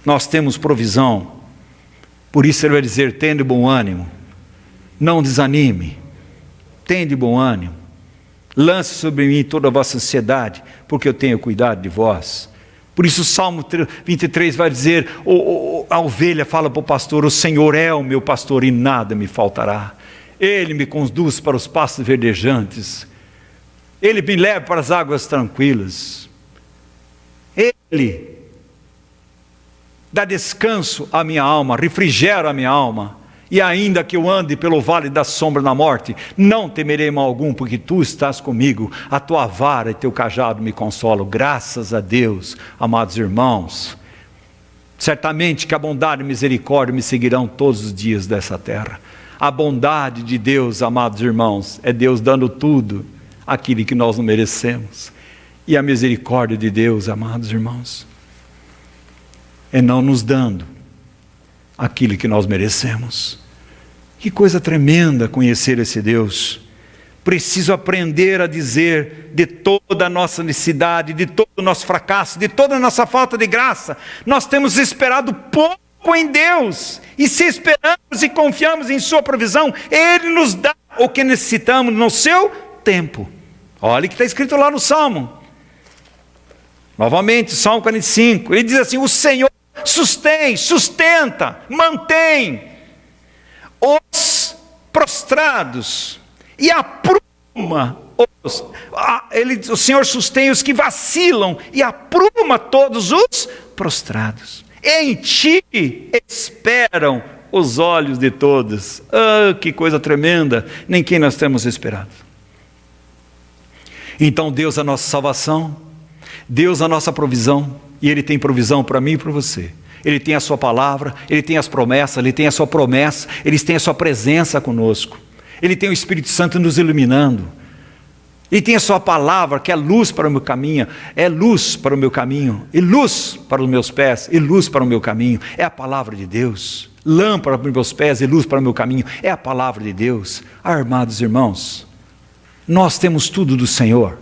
Nós temos provisão. Por isso ele vai dizer, tende bom ânimo, não desanime, tende bom ânimo, lance sobre mim toda a vossa ansiedade, porque eu tenho cuidado de vós. Por isso o Salmo 23 vai dizer, a ovelha fala para o pastor, o Senhor é o meu pastor e nada me faltará. Ele me conduz para os pastos verdejantes, Ele me leva para as águas tranquilas, Ele dá descanso à minha alma, refrigera a minha alma, e ainda que eu ande pelo vale da sombra da morte, não temerei mal algum, porque tu estás comigo, a tua vara e teu cajado me consolam. Graças a Deus, amados irmãos, certamente que a bondade e misericórdia me seguirão todos os dias dessa terra. A bondade de Deus, amados irmãos, é Deus dando tudo, aquilo que nós não merecemos, e a misericórdia de Deus, amados irmãos, é não nos dando aquilo que nós merecemos. Que coisa tremenda conhecer esse Deus. Preciso aprender a dizer de toda a nossa necessidade, de todo o nosso fracasso, de toda a nossa falta de graça, nós temos esperado pouco em Deus, e se esperamos e confiamos em sua provisão, Ele nos dá o que necessitamos no seu tempo. Olha o que está escrito lá no Salmo. Novamente, Salmo 45, ele diz assim, o Senhor sustenta, mantém os prostrados e apruma o Senhor sustém os que vacilam e apruma todos os prostrados. Em ti esperam os olhos de todos. Que coisa tremenda, nem quem nós temos esperado. Então Deus é a nossa salvação, Deus é a nossa provisão, e Ele tem provisão para mim e para você. Ele tem a sua palavra, Ele tem as promessas, Ele tem a sua promessa, Ele tem a sua presença conosco. Ele tem o Espírito Santo nos iluminando. Ele tem a sua palavra, que é luz para o meu caminho, é luz para o meu caminho, e luz para os meus pés, e luz para o meu caminho. É a palavra de Deus. Lâmpada para os meus pés e luz para o meu caminho. É a palavra de Deus. Amados irmãos, nós temos tudo do Senhor.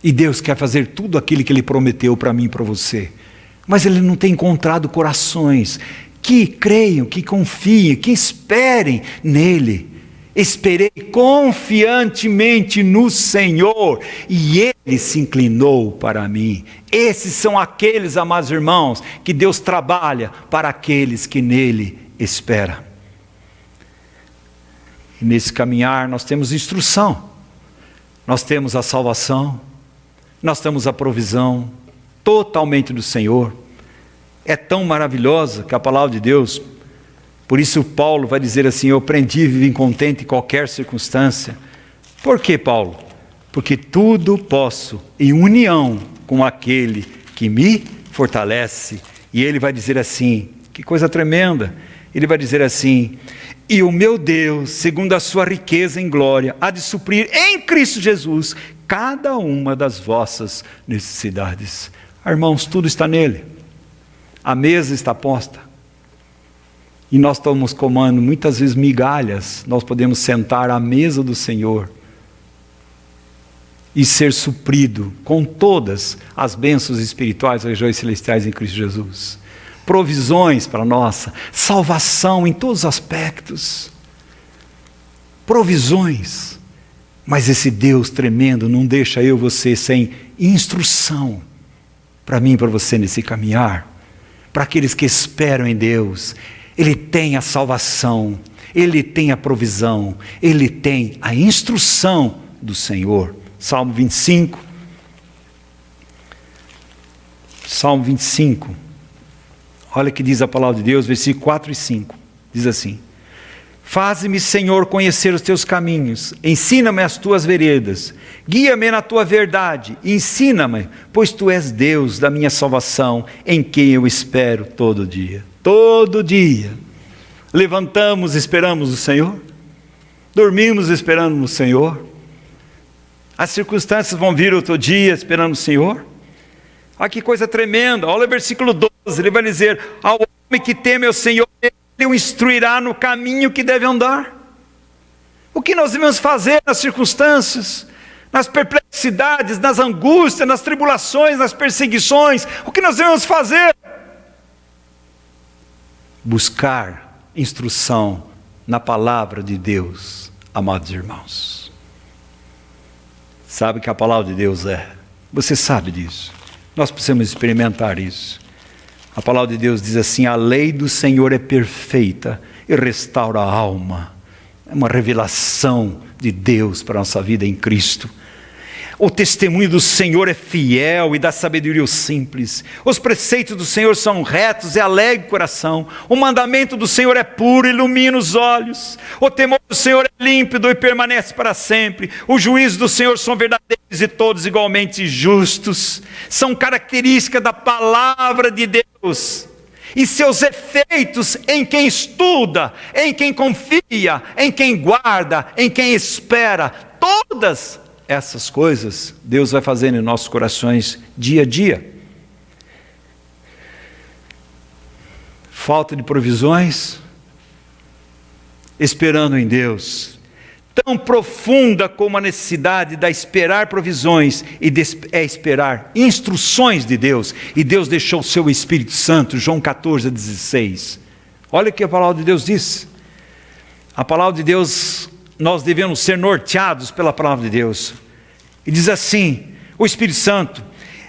E Deus quer fazer tudo aquilo que Ele prometeu para mim e para você. Mas Ele não tem encontrado corações que creiam, que confiem, que esperem nele. Esperei confiantemente no Senhor, e Ele se inclinou para mim. Esses são aqueles, amados irmãos, que Deus trabalha para aqueles que nele esperam. E nesse caminhar nós temos instrução, nós temos a salvação, nós temos a provisão totalmente do Senhor. É tão maravilhosa que a palavra de Deus, por isso Paulo vai dizer assim: eu aprendi a viver contente em qualquer circunstância. Por que, Paulo? Porque tudo posso em união com aquele que me fortalece. E ele vai dizer assim, que coisa tremenda, ele vai dizer assim: e o meu Deus, segundo a sua riqueza em glória, há de suprir em Cristo Jesus cada uma das vossas necessidades. Irmãos, tudo está nele. A mesa está posta. E nós estamos comendo muitas vezes migalhas. Nós podemos sentar à mesa do Senhor e ser suprido com todas as bênçãos espirituais, regiões celestiais em Cristo Jesus. Provisões para nossa salvação em todos os aspectos. Provisões. Mas esse Deus tremendo não deixa eu e você sem instrução para mim e para você nesse caminhar. Para aqueles que esperam em Deus, Ele tem a salvação, Ele tem a provisão, Ele tem a instrução do Senhor. Salmo 25. Salmo 25. Olha o que diz a palavra de Deus, versículos 4 e 5. Diz assim: faze-me, Senhor, conhecer os teus caminhos, ensina-me as tuas veredas, guia-me na tua verdade, ensina-me, pois tu és Deus da minha salvação, em quem eu espero todo dia. Todo dia. Levantamos, esperamos o Senhor, dormimos esperando no Senhor, as circunstâncias vão vir outro dia esperando o Senhor. Olha que coisa tremenda, olha o versículo 12, ele vai dizer: ao homem que teme ao Senhor, Ele o instruirá no caminho que deve andar. O que nós devemos fazer nas circunstâncias, nas perplexidades, nas angústias, nas tribulações, nas perseguições? O que nós devemos fazer? Buscar instrução na palavra de Deus, amados irmãos. Sabe o que a palavra de Deus é? Você sabe disso. Nós precisamos experimentar isso. A palavra de Deus diz assim: a lei do Senhor é perfeita e restaura a alma. É uma revelação de Deus para a nossa vida em Cristo. O testemunho do Senhor é fiel e dá sabedoria aos simples. Os preceitos do Senhor são retos e alegra o coração. O mandamento do Senhor é puro e ilumina os olhos. O temor do Senhor é límpido e permanece para sempre. Os juízos do Senhor são verdadeiros e todos igualmente justos. São características da palavra de Deus. E seus efeitos em quem estuda, em quem confia, em quem guarda, em quem espera. Todas essas coisas Deus vai fazendo em nossos corações dia a dia. Falta de provisões, esperando em Deus, tão profunda como a necessidade de esperar provisões e esperar instruções de Deus. E Deus deixou o seu Espírito Santo, João 14:16. Olha o que a palavra de Deus diz. A palavra de Deus, nós devemos ser norteados pela palavra de Deus. E diz assim, o Espírito Santo: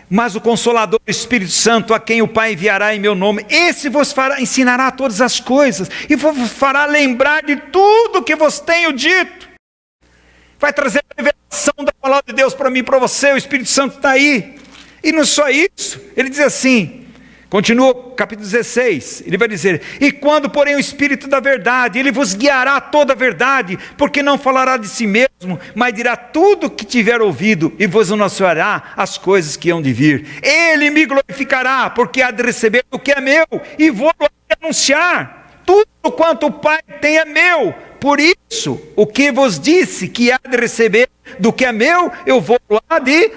mas o Consolador, o Espírito Santo, a quem o Pai enviará em meu nome, esse vos ensinará todas as coisas, e vos fará lembrar de tudo que vos tenho dito. Vai trazer a revelação da palavra de Deus para mim e para você. O Espírito Santo está aí. E não só isso, ele diz assim, continua capítulo 16, ele vai dizer: e quando porém o Espírito da verdade, ele vos guiará a toda a verdade, porque não falará de si mesmo, mas dirá tudo o que tiver ouvido, e vos anunciará as coisas que hão de vir. Ele me glorificará, porque há de receber o que é meu, e vou anunciar. Tudo quanto o Pai tem é meu. Por isso, o que vos disse que há de receber do que é meu, eu vou lá de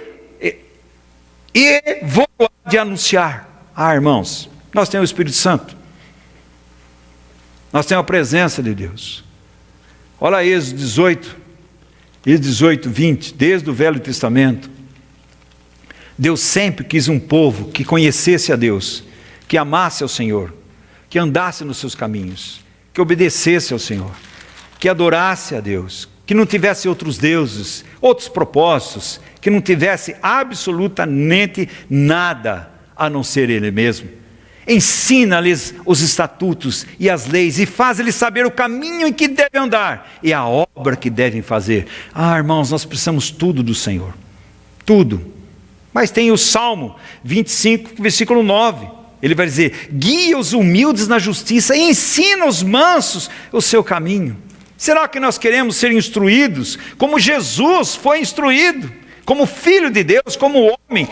anunciar. Irmãos, nós temos o Espírito Santo. Nós temos a presença de Deus. Olha Êxodo 18, 20, desde o Velho Testamento. Deus sempre quis um povo que conhecesse a Deus, que amasse ao Senhor, que andasse nos seus caminhos, que obedecesse ao Senhor. que adorasse a Deus, que não tivesse outros deuses, outros propósitos, que não tivesse absolutamente nada a não ser Ele mesmo. Ensina-lhes os estatutos e as leis e faz-lhes saber o caminho em que devem andar e a obra que devem fazer. Irmãos, nós precisamos tudo do Senhor, tudo. Mas tem o Salmo 25, versículo 9. Ele vai dizer: guia os humildes na justiça e ensina os mansos o seu caminho. Será que nós queremos ser instruídos como Jesus foi instruído? Como Filho de Deus, como homem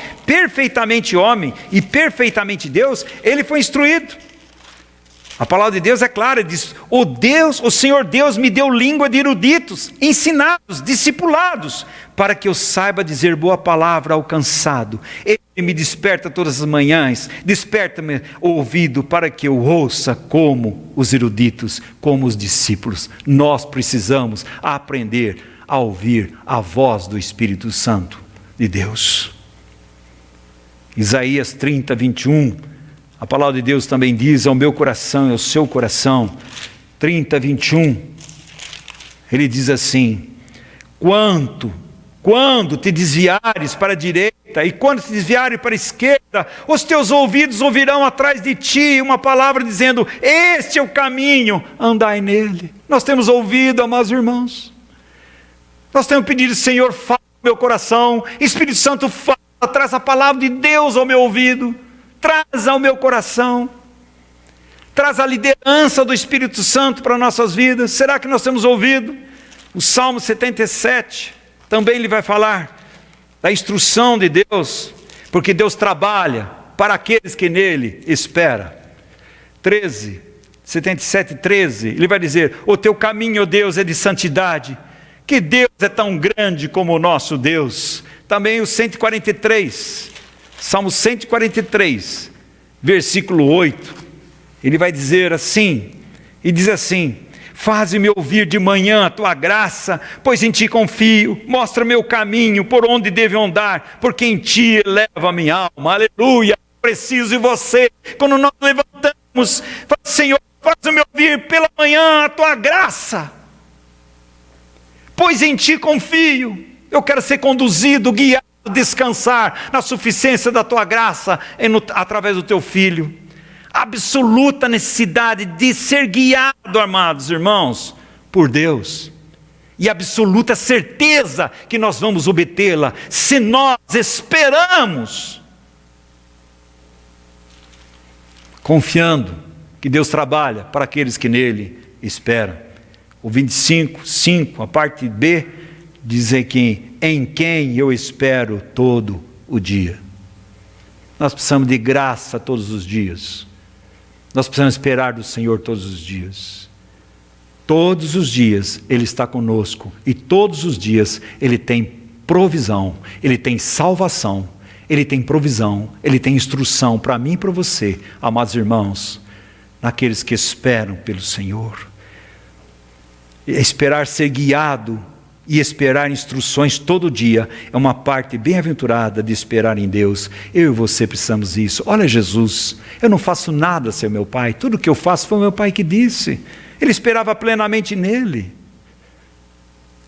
e perfeitamente Deus, Ele foi instruído. A palavra de Deus é clara, diz: o Senhor Deus me deu língua de eruditos, ensinados, discipulados, para que eu saiba dizer boa palavra ao cansado. Ele me desperta todas as manhãs, desperta-me o ouvido para que eu ouça como os eruditos, como os discípulos. Nós precisamos aprender a ouvir a voz do Espírito Santo de Deus. Isaías 30, 21, a palavra de Deus também diz: ao meu coração e ao seu coração. 30, 21, ele diz assim: quando te desviares para a direita e quando te desviares para a esquerda, os teus ouvidos ouvirão atrás de ti uma palavra dizendo: este é o caminho, andai nele. Nós temos ouvido, amados irmãos. Nós temos pedido: Senhor, fala no meu coração. Espírito Santo, fala, traz a palavra de Deus ao meu ouvido, traz ao meu coração, traz a liderança do Espírito Santo para nossas vidas. Será que nós temos ouvido? O Salmo 77, também ele vai falar da instrução de Deus, porque Deus trabalha para aqueles que nele esperam. 77, 13, ele vai dizer: o teu caminho, ó Deus, é de santidade. Que Deus é tão grande como o nosso Deus. Também o 143, Salmo 143, versículo 8, ele vai dizer assim, e diz assim: faze-me ouvir de manhã a tua graça, pois em ti confio, mostra-me o caminho por onde devo andar, porque em ti eleva a minha alma. Aleluia, preciso de você. Quando nós levantamos, fala: Senhor, faze-me ouvir pela manhã a tua graça, pois em ti confio. Eu quero ser conduzido, guiado, descansar na suficiência da tua graça através do teu Filho. Absoluta necessidade de ser guiado, amados irmãos, por Deus. E absoluta certeza que nós vamos obtê-la se nós esperamos, confiando que Deus trabalha para aqueles que nele esperam. O 25, 5, a parte B, diz aqui: em quem eu espero todo o dia. Nós precisamos de graça todos os dias. Nós precisamos esperar do Senhor todos os dias. Todos os dias Ele está conosco. E todos os dias Ele tem provisão, Ele tem salvação, Ele tem provisão, Ele tem instrução para mim e para você, amados irmãos, naqueles que esperam pelo Senhor. Esperar ser guiado e esperar instruções todo dia é uma parte bem-aventurada de esperar em Deus. Eu e você precisamos disso. Olha Jesus, eu não faço nada sem o meu Pai, tudo que eu faço foi o meu Pai que disse. Ele esperava plenamente nele.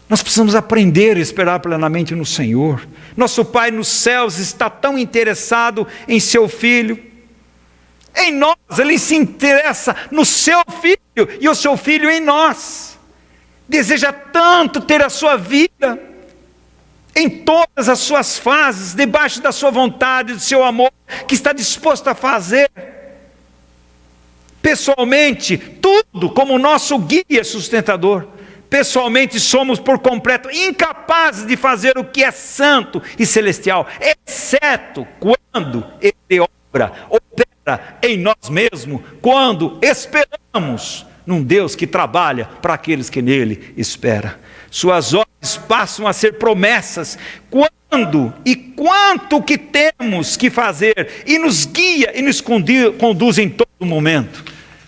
Nós precisamos aprender a esperar plenamente no Senhor. Nosso Pai nos céus está tão interessado em seu Filho, em nós. Ele se interessa no seu Filho e o seu Filho em nós. Deseja tanto ter a sua vida em todas as suas fases, debaixo da sua vontade, do seu amor, que está disposto a fazer pessoalmente tudo como nosso guia sustentador. Pessoalmente somos por completo incapazes de fazer o que é santo e celestial, exceto quando Ele opera em nós mesmos, quando esperamos num Deus que trabalha para aqueles que nele esperam. Suas ordens passam a ser promessas, quando e quanto que temos que fazer, e nos guia e nos conduz em todo momento.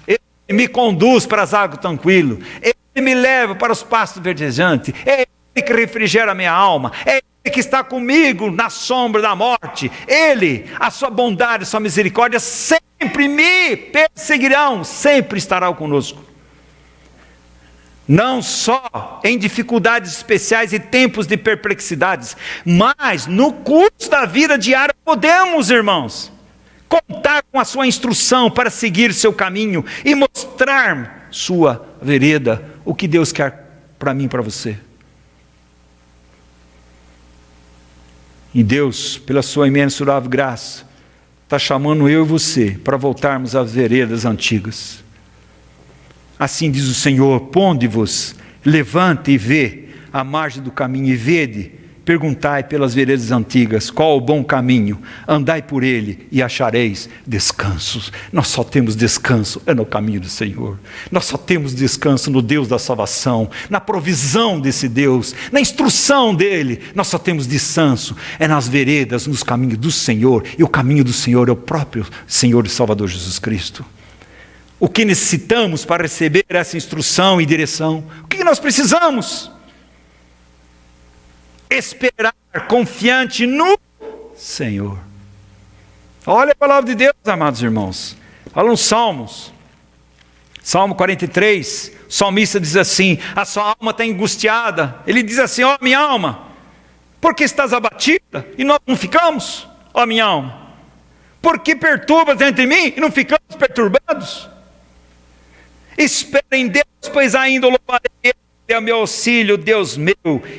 Ele me conduz para as águas tranquilas, Ele me leva para os pastos verdejantes, é Ele que refrigera a minha alma, é Ele que está comigo na sombra da morte. Ele, a sua bondade, a sua misericórdia sempre me perseguirão, sempre estará conosco. Não só em dificuldades especiais e tempos de perplexidades, mas no curso da vida diária podemos, irmãos, contar com a sua instrução para seguir seu caminho e mostrar sua vereda, o que Deus quer para mim e para você. E Deus, pela sua imensurável graça, está chamando eu e você para voltarmos às veredas antigas. Assim diz o Senhor: ponde-vos, levante e vê a margem do caminho, e vede, perguntai pelas veredas antigas, qual o bom caminho, andai por ele e achareis descansos. Nós só temos descanso no caminho do Senhor. Nós só temos descanso no Deus da salvação, na provisão desse Deus, na instrução dele. Nós só temos descanso nas veredas, nos caminhos do Senhor, e o caminho do Senhor é o próprio Senhor e Salvador Jesus Cristo. O que necessitamos para receber essa instrução e direção? O que nós precisamos? Esperar confiante no Senhor. Olha a palavra de Deus, amados irmãos. Olha nos Salmos. Salmo 43, o salmista diz assim: a sua alma está angustiada. Ele diz assim: ó minha alma, por que estás abatida? E nós não ficamos, ó minha alma. Por que perturbas dentro de mim e não ficamos perturbados? Espera em Deus, pois ainda o louvarei. Ele é o meu auxílio, Deus meu.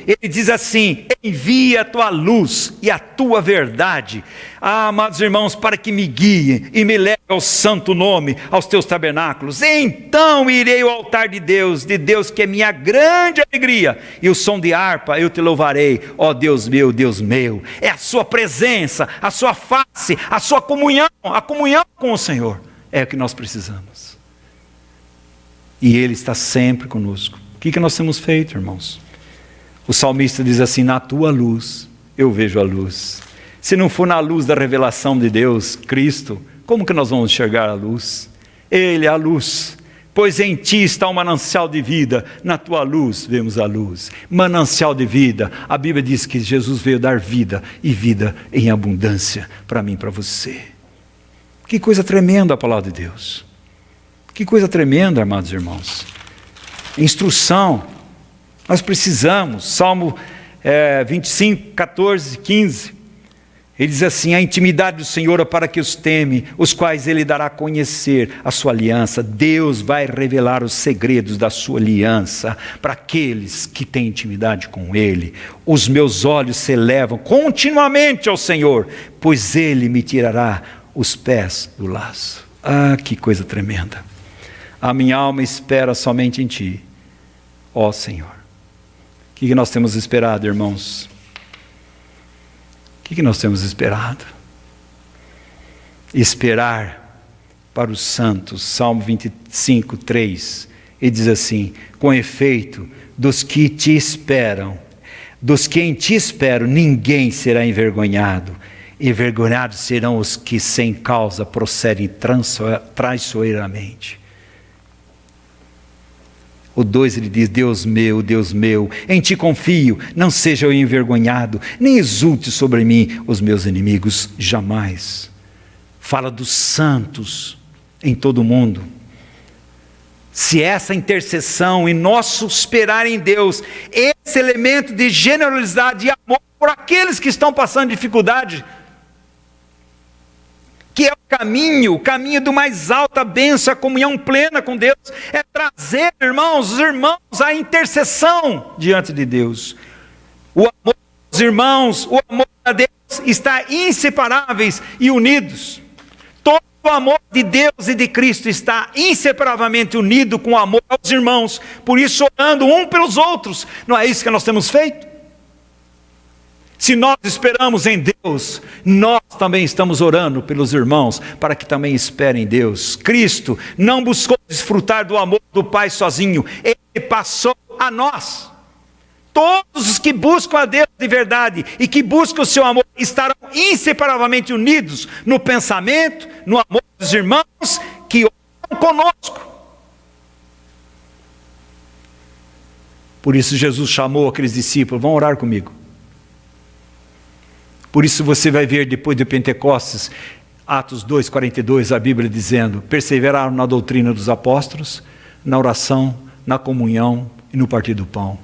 Ele diz assim: envia a tua luz e a tua verdade, amados irmãos, para que me guiem e me leve ao santo nome, aos teus tabernáculos. Então irei ao altar de Deus que é minha grande alegria, e o som de harpa eu te louvarei, ó Deus meu, Deus meu. É a sua presença, a sua face, a sua comunhão, a comunhão com o Senhor, é o que nós precisamos. E Ele está sempre conosco. O que nós temos feito, irmãos? O salmista diz assim: na tua luz eu vejo a luz. Se não for na luz da revelação de Deus, Cristo, como que nós vamos enxergar a luz? Ele é a luz, pois em ti está um manancial de vida. Na tua luz vemos a luz. Manancial de vida. A Bíblia diz que Jesus veio dar vida, e vida em abundância para mim e para você. Que coisa tremenda a palavra de Deus. Que coisa tremenda, amados irmãos. Instrução, nós precisamos. Salmo 25, 14, 15. Ele diz assim: a intimidade do Senhor é para que os teme, os quais Ele dará a conhecer a sua aliança. Deus vai revelar os segredos da sua aliança para aqueles que têm intimidade com Ele. Os meus olhos se elevam continuamente ao Senhor, pois Ele me tirará os pés do laço. Ah, que coisa tremenda. A minha alma espera somente em ti, ó Senhor. O que nós temos esperado, irmãos? O que nós temos esperado? Esperar para os santos. Salmo 25, 3. Ele diz assim: com efeito, dos que te esperam, dos que em ti esperam, ninguém será envergonhado. Envergonhados serão os que sem causa procedem traiçoeiramente. O 2 ele diz: Deus meu, em ti confio, não seja eu envergonhado, nem exulte sobre mim os meus inimigos, jamais. Fala dos santos em todo o mundo. Se essa intercessão e nosso esperar em Deus, esse elemento de generosidade e amor por aqueles que estão passando dificuldade, que é o caminho do mais alta bênção, a comunhão plena com Deus, é trazer, irmãos, os irmãos, a intercessão diante de Deus. O amor dos irmãos, o amor a Deus está inseparáveis e unidos. Todo o amor de Deus e de Cristo está inseparavelmente unido com o amor aos irmãos, por isso orando um pelos outros. Não é isso que nós temos feito? Se nós esperamos em Deus, nós também estamos orando pelos irmãos, para que também esperem em Deus. Cristo não buscou desfrutar do amor do Pai sozinho, Ele passou a nós. Todos os que buscam a Deus de verdade e que buscam o seu amor estarão inseparavelmente unidos no pensamento, no amor dos irmãos que oram conosco. Por isso Jesus chamou aqueles discípulos: vão orar comigo. Por isso você vai ver depois de Pentecostes, Atos 2:42, a Bíblia dizendo: perseveraram na doutrina dos apóstolos, na oração, na comunhão, e no partir do pão.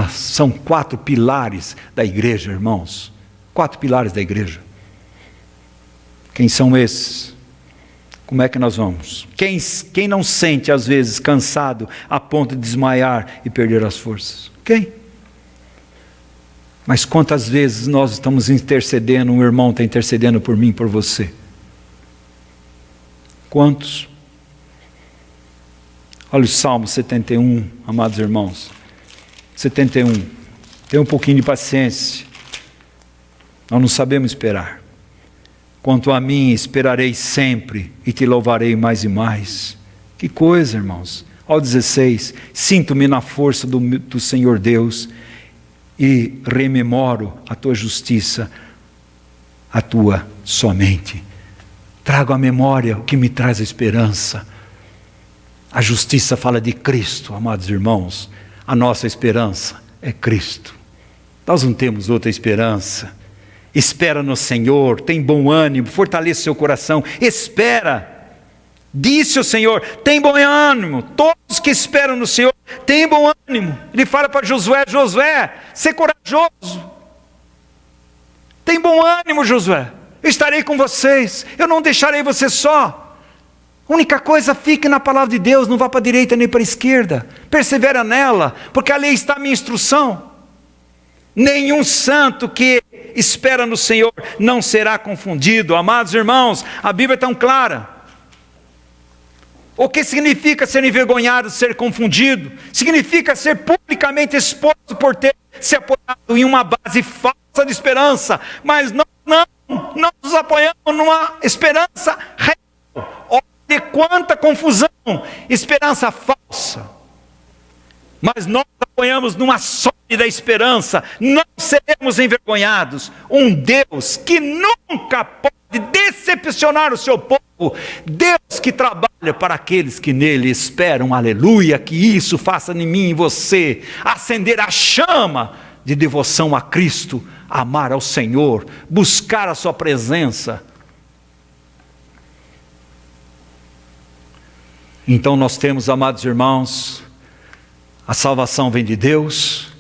São 4 pilares da igreja, irmãos. 4 pilares da igreja. Quem são esses? Como é que nós vamos? Quem não sente, às vezes, cansado a ponto de desmaiar e perder as forças? Quem? Mas quantas vezes nós estamos intercedendo, um irmão está intercedendo por mim, por você? Quantos? Olha o Salmo 71, amados irmãos. 71. Tenha um pouquinho de paciência. Nós não sabemos esperar. Quanto a mim, esperarei sempre e te louvarei mais e mais. Que coisa, irmãos. Ao 16, sinto-me na força do Senhor Deus e rememoro a tua justiça, a tua somente. Trago à memória o que me traz a esperança. A justiça fala de Cristo, amados irmãos. A nossa esperança é Cristo. Nós não temos outra esperança. Espera no Senhor, tem bom ânimo, fortaleça seu coração, espera. Disse o Senhor, tem bom ânimo, todos que esperam no Senhor, tem bom ânimo. Ele fala para Josué, ser corajoso. Tem bom ânimo, Josué, eu estarei com vocês, eu não deixarei você só. A única coisa, fique na palavra de Deus, não vá para a direita nem para a esquerda, persevera nela, porque ali está a minha instrução. Nenhum santo que espera no Senhor não será confundido. Amados irmãos, a Bíblia é tão clara. O que significa ser envergonhado, ser confundido? Significa ser publicamente exposto por ter se apoiado em uma base falsa de esperança. Mas nós não nos apoiamos numa esperança real. Olha quanta confusão, esperança falsa. Mas nós apoiamos numa sólida esperança, não seremos envergonhados. Um Deus que nunca pode decepcionar o seu povo, Deus que trabalha para aqueles que nele esperam, aleluia, que isso faça em mim e em você, acender a chama de devoção a Cristo, amar ao Senhor, buscar a sua presença. Então nós temos, amados irmãos, a salvação vem de Deus,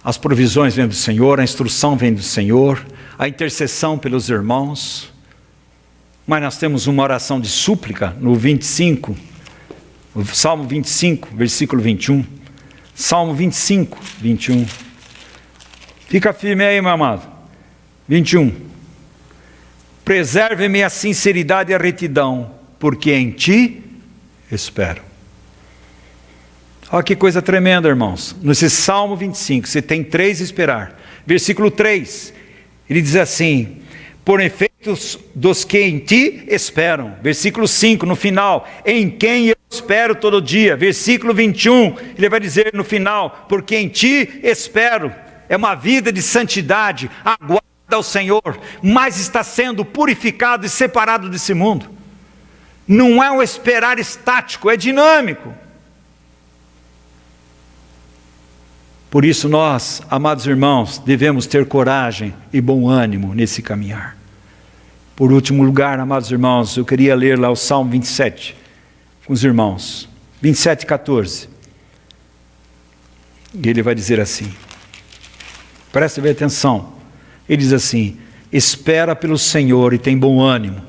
as provisões vêm do Senhor, a instrução vem do Senhor, a intercessão pelos irmãos. Mas nós temos uma oração de súplica no 25, no Salmo 25, versículo 21. Salmo 25, 21. Fica firme aí, meu amado. 21. Preserve-me a sinceridade e a retidão, porque em ti espero. Olha que coisa tremenda, irmãos. Nesse Salmo 25, você tem 3 esperar. Versículo 3, ele diz assim, por efeitos dos que em ti esperam. Versículo 5, no final, em quem eu espero todo dia. Versículo 21, ele vai dizer no final, porque em ti espero. É uma vida de santidade, aguarda ao Senhor, mas está sendo purificado e separado desse mundo. Não é um esperar estático, é dinâmico. Por isso nós, amados irmãos, devemos ter coragem e bom ânimo nesse caminhar. Por último lugar, amados irmãos, eu queria ler lá o Salmo 27 com os irmãos. 27, 14. E ele vai dizer assim, preste bem atenção. Ele diz assim, espera pelo Senhor e tem bom ânimo,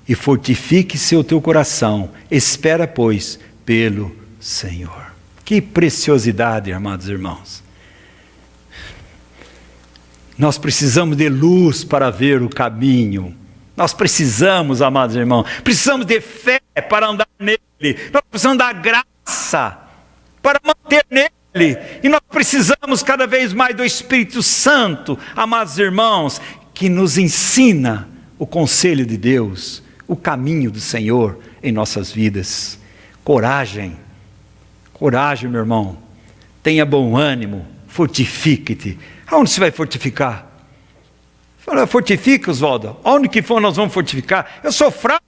e fortifique-se o teu coração. Espera, pois, pelo Senhor. Que preciosidade, amados irmãos. Nós precisamos de luz para ver o caminho. Nós precisamos, amados irmãos, precisamos de fé para andar nele. Nós precisamos da graça para manter nele. E nós precisamos cada vez mais do Espírito Santo, amados irmãos, que nos ensina o conselho de Deus, o caminho do Senhor em nossas vidas. Coragem, coragem, meu irmão. Tenha bom ânimo, fortifique-te. Aonde você vai fortificar? Fala, fortifica, Oswaldo. Aonde que for nós vamos fortificar? Eu sou fraco.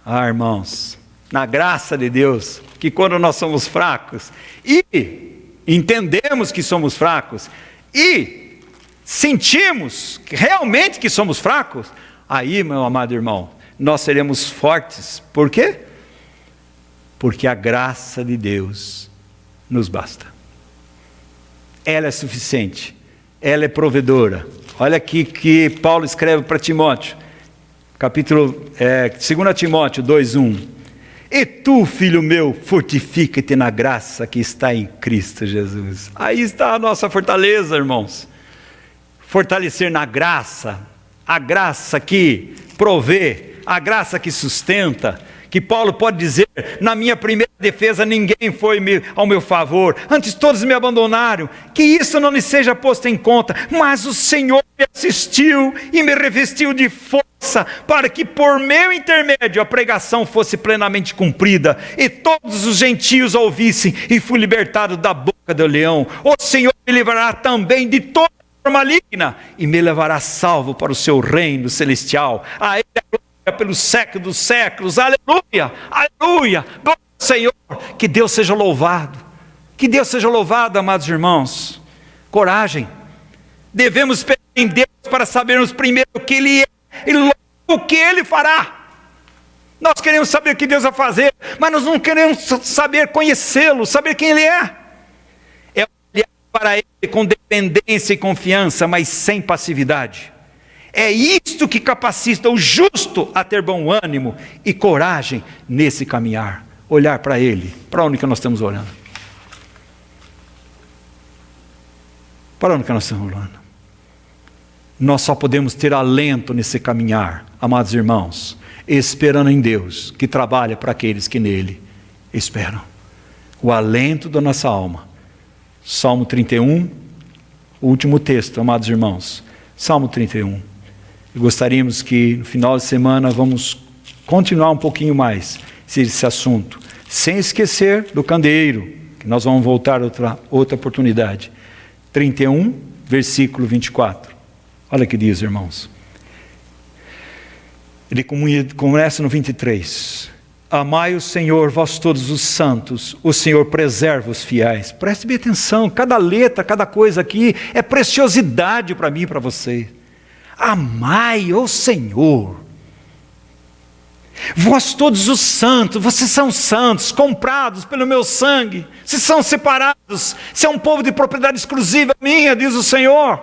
Ah, irmãos, na graça de Deus, que quando nós somos fracos e entendemos que somos fracos e sentimos realmente que somos fracos, aí, meu amado irmão, nós seremos fortes. Por quê? Porque a graça de Deus nos basta. Ela é suficiente, ela é provedora. Olha aqui que Paulo escreve para Timóteo, 2 Timóteo 2:1. E tu, filho meu, fortifica-te na graça que está em Cristo Jesus. Aí está a nossa fortaleza, irmãos. Fortalecer na graça, a graça que provê, a graça que sustenta, que Paulo pode dizer, na minha primeira defesa ninguém foi ao meu favor, antes todos me abandonaram, que isso não lhe seja posto em conta, mas o Senhor me assistiu e me revestiu de força, para que por meu intermédio a pregação fosse plenamente cumprida, e todos os gentios a ouvissem, e fui libertado da boca do leão. O Senhor me livrará também de toda maligna, e me levará salvo para o seu reino celestial. A Ele a glória pelos séculos dos séculos. Aleluia, aleluia, glória ao Senhor. Que Deus seja louvado, que Deus seja louvado, amados irmãos. Coragem, devemos esperar em Deus para sabermos primeiro o que Ele é e logo o que Ele fará. Nós queremos saber o que Deus vai fazer, mas nós não queremos saber conhecê-lo, saber quem Ele é. É olhar para Ele com dependência e confiança, mas sem passividade. É isto que capacita o justo a ter bom ânimo e coragem nesse caminhar. Olhar para Ele. Para onde que nós estamos olhando? Para onde que nós estamos olhando? Nós só podemos ter alento nesse caminhar, amados irmãos, esperando em Deus, que trabalha para aqueles que nele esperam. O alento da nossa alma. Salmo 31, o último texto, amados irmãos. Salmo 31. E gostaríamos que no final de semana vamos continuar um pouquinho mais esse assunto, sem esquecer do candeeiro, que nós vamos voltar outra oportunidade. 31, versículo 24. Olha o que diz, irmãos. Ele começa no 23. Amai o Senhor, vós todos os santos, o Senhor preserva os fiéis. Preste bem atenção, cada letra, cada coisa aqui é preciosidade para mim e para você. Amai o Senhor. Vós todos os santos, vocês são santos, comprados pelo meu sangue. Vocês são separados. Você é um povo de propriedade exclusiva minha, diz o Senhor.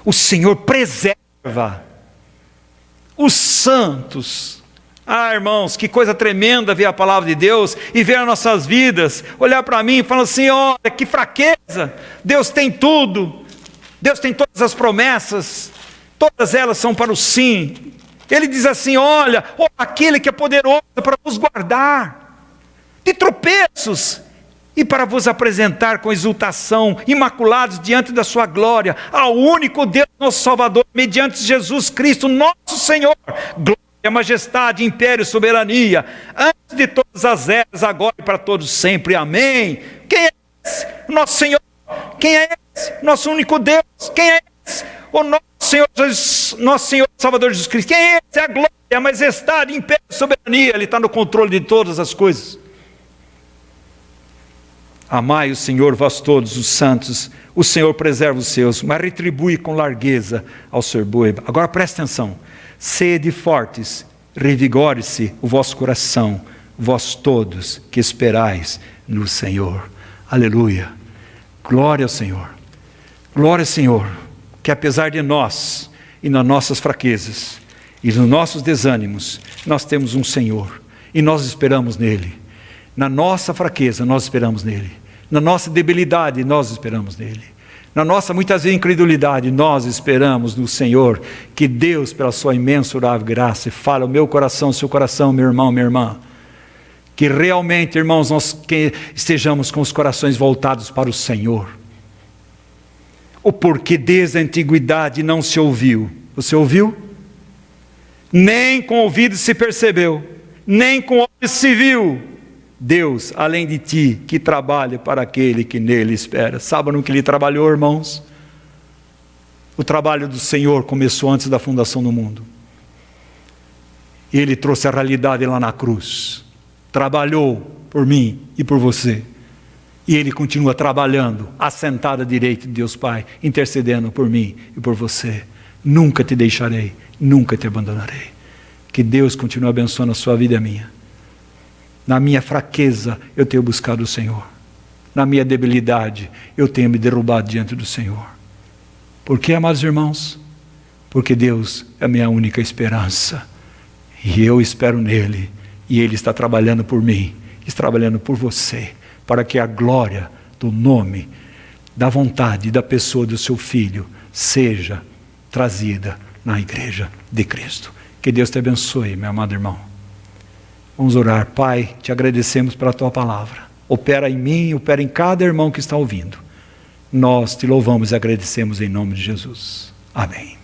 O Senhor preserva os santos. Ah, irmãos, que coisa tremenda ver a palavra de Deus e ver as nossas vidas. Olhar para mim e falar assim, olha, que fraqueza. Deus tem tudo. Deus tem todas as promessas, todas elas são para o sim. Ele diz assim, olha, aquele que é poderoso para vos guardar de tropeços e para vos apresentar com exultação, imaculados diante da sua glória, ao único Deus, nosso Salvador, mediante Jesus Cristo, nosso Senhor. Glória, majestade, império, soberania, antes de todas as eras, agora e para todos sempre. Amém. Quem é esse? Nosso Senhor. Quem é esse? Nosso único Deus. Quem é esse? O nosso Senhor Salvador Jesus Cristo. Quem é esse? A glória, a majestade, império, soberania. Ele está no controle de todas as coisas. Amai o Senhor, vós todos os santos. O Senhor preserva os seus, mas retribui com largueza ao soberbo. Agora preste atenção. Sede fortes, revigore-se o vosso coração, vós todos que esperais no Senhor. Aleluia. Glória ao Senhor. Glória ao Senhor. Que apesar de nós e nas nossas fraquezas e nos nossos desânimos, nós temos um Senhor e nós esperamos nele. Na nossa fraqueza, nós esperamos nele. Na nossa debilidade, nós esperamos nele. Na nossa, muitas vezes, incredulidade, nós esperamos no Senhor, que Deus, pela sua imensurável graça, fala ao meu coração, ao seu coração, meu irmão, minha irmã, que realmente, irmãos, nós estejamos com os corações voltados para o Senhor. O porquê desde a antiguidade não se ouviu. Você ouviu? Nem com ouvido se percebeu, nem com olhos se viu Deus, além de ti, que trabalha para aquele que nele espera. Sabe no que ele trabalhou, irmãos? O trabalho do Senhor começou antes da fundação do mundo. Ele trouxe a realidade lá na cruz. Trabalhou por mim e por você. E Ele continua trabalhando, assentado à direita de Deus Pai, intercedendo por mim e por você. Nunca te deixarei, nunca te abandonarei. Que Deus continue abençoando a sua vida e a minha. Na minha fraqueza, eu tenho buscado o Senhor. Na minha debilidade, eu tenho me derrubado diante do Senhor. Por quê, amados irmãos? Porque Deus é a minha única esperança. E eu espero nele. E Ele está trabalhando por mim, está trabalhando por você, para que a glória do nome, da vontade e da pessoa do seu Filho seja trazida na igreja de Cristo. Que Deus te abençoe, meu amado irmão. Vamos orar. Pai, te agradecemos pela tua palavra. Opera em mim, opera em cada irmão que está ouvindo. Nós te louvamos e agradecemos em nome de Jesus. Amém.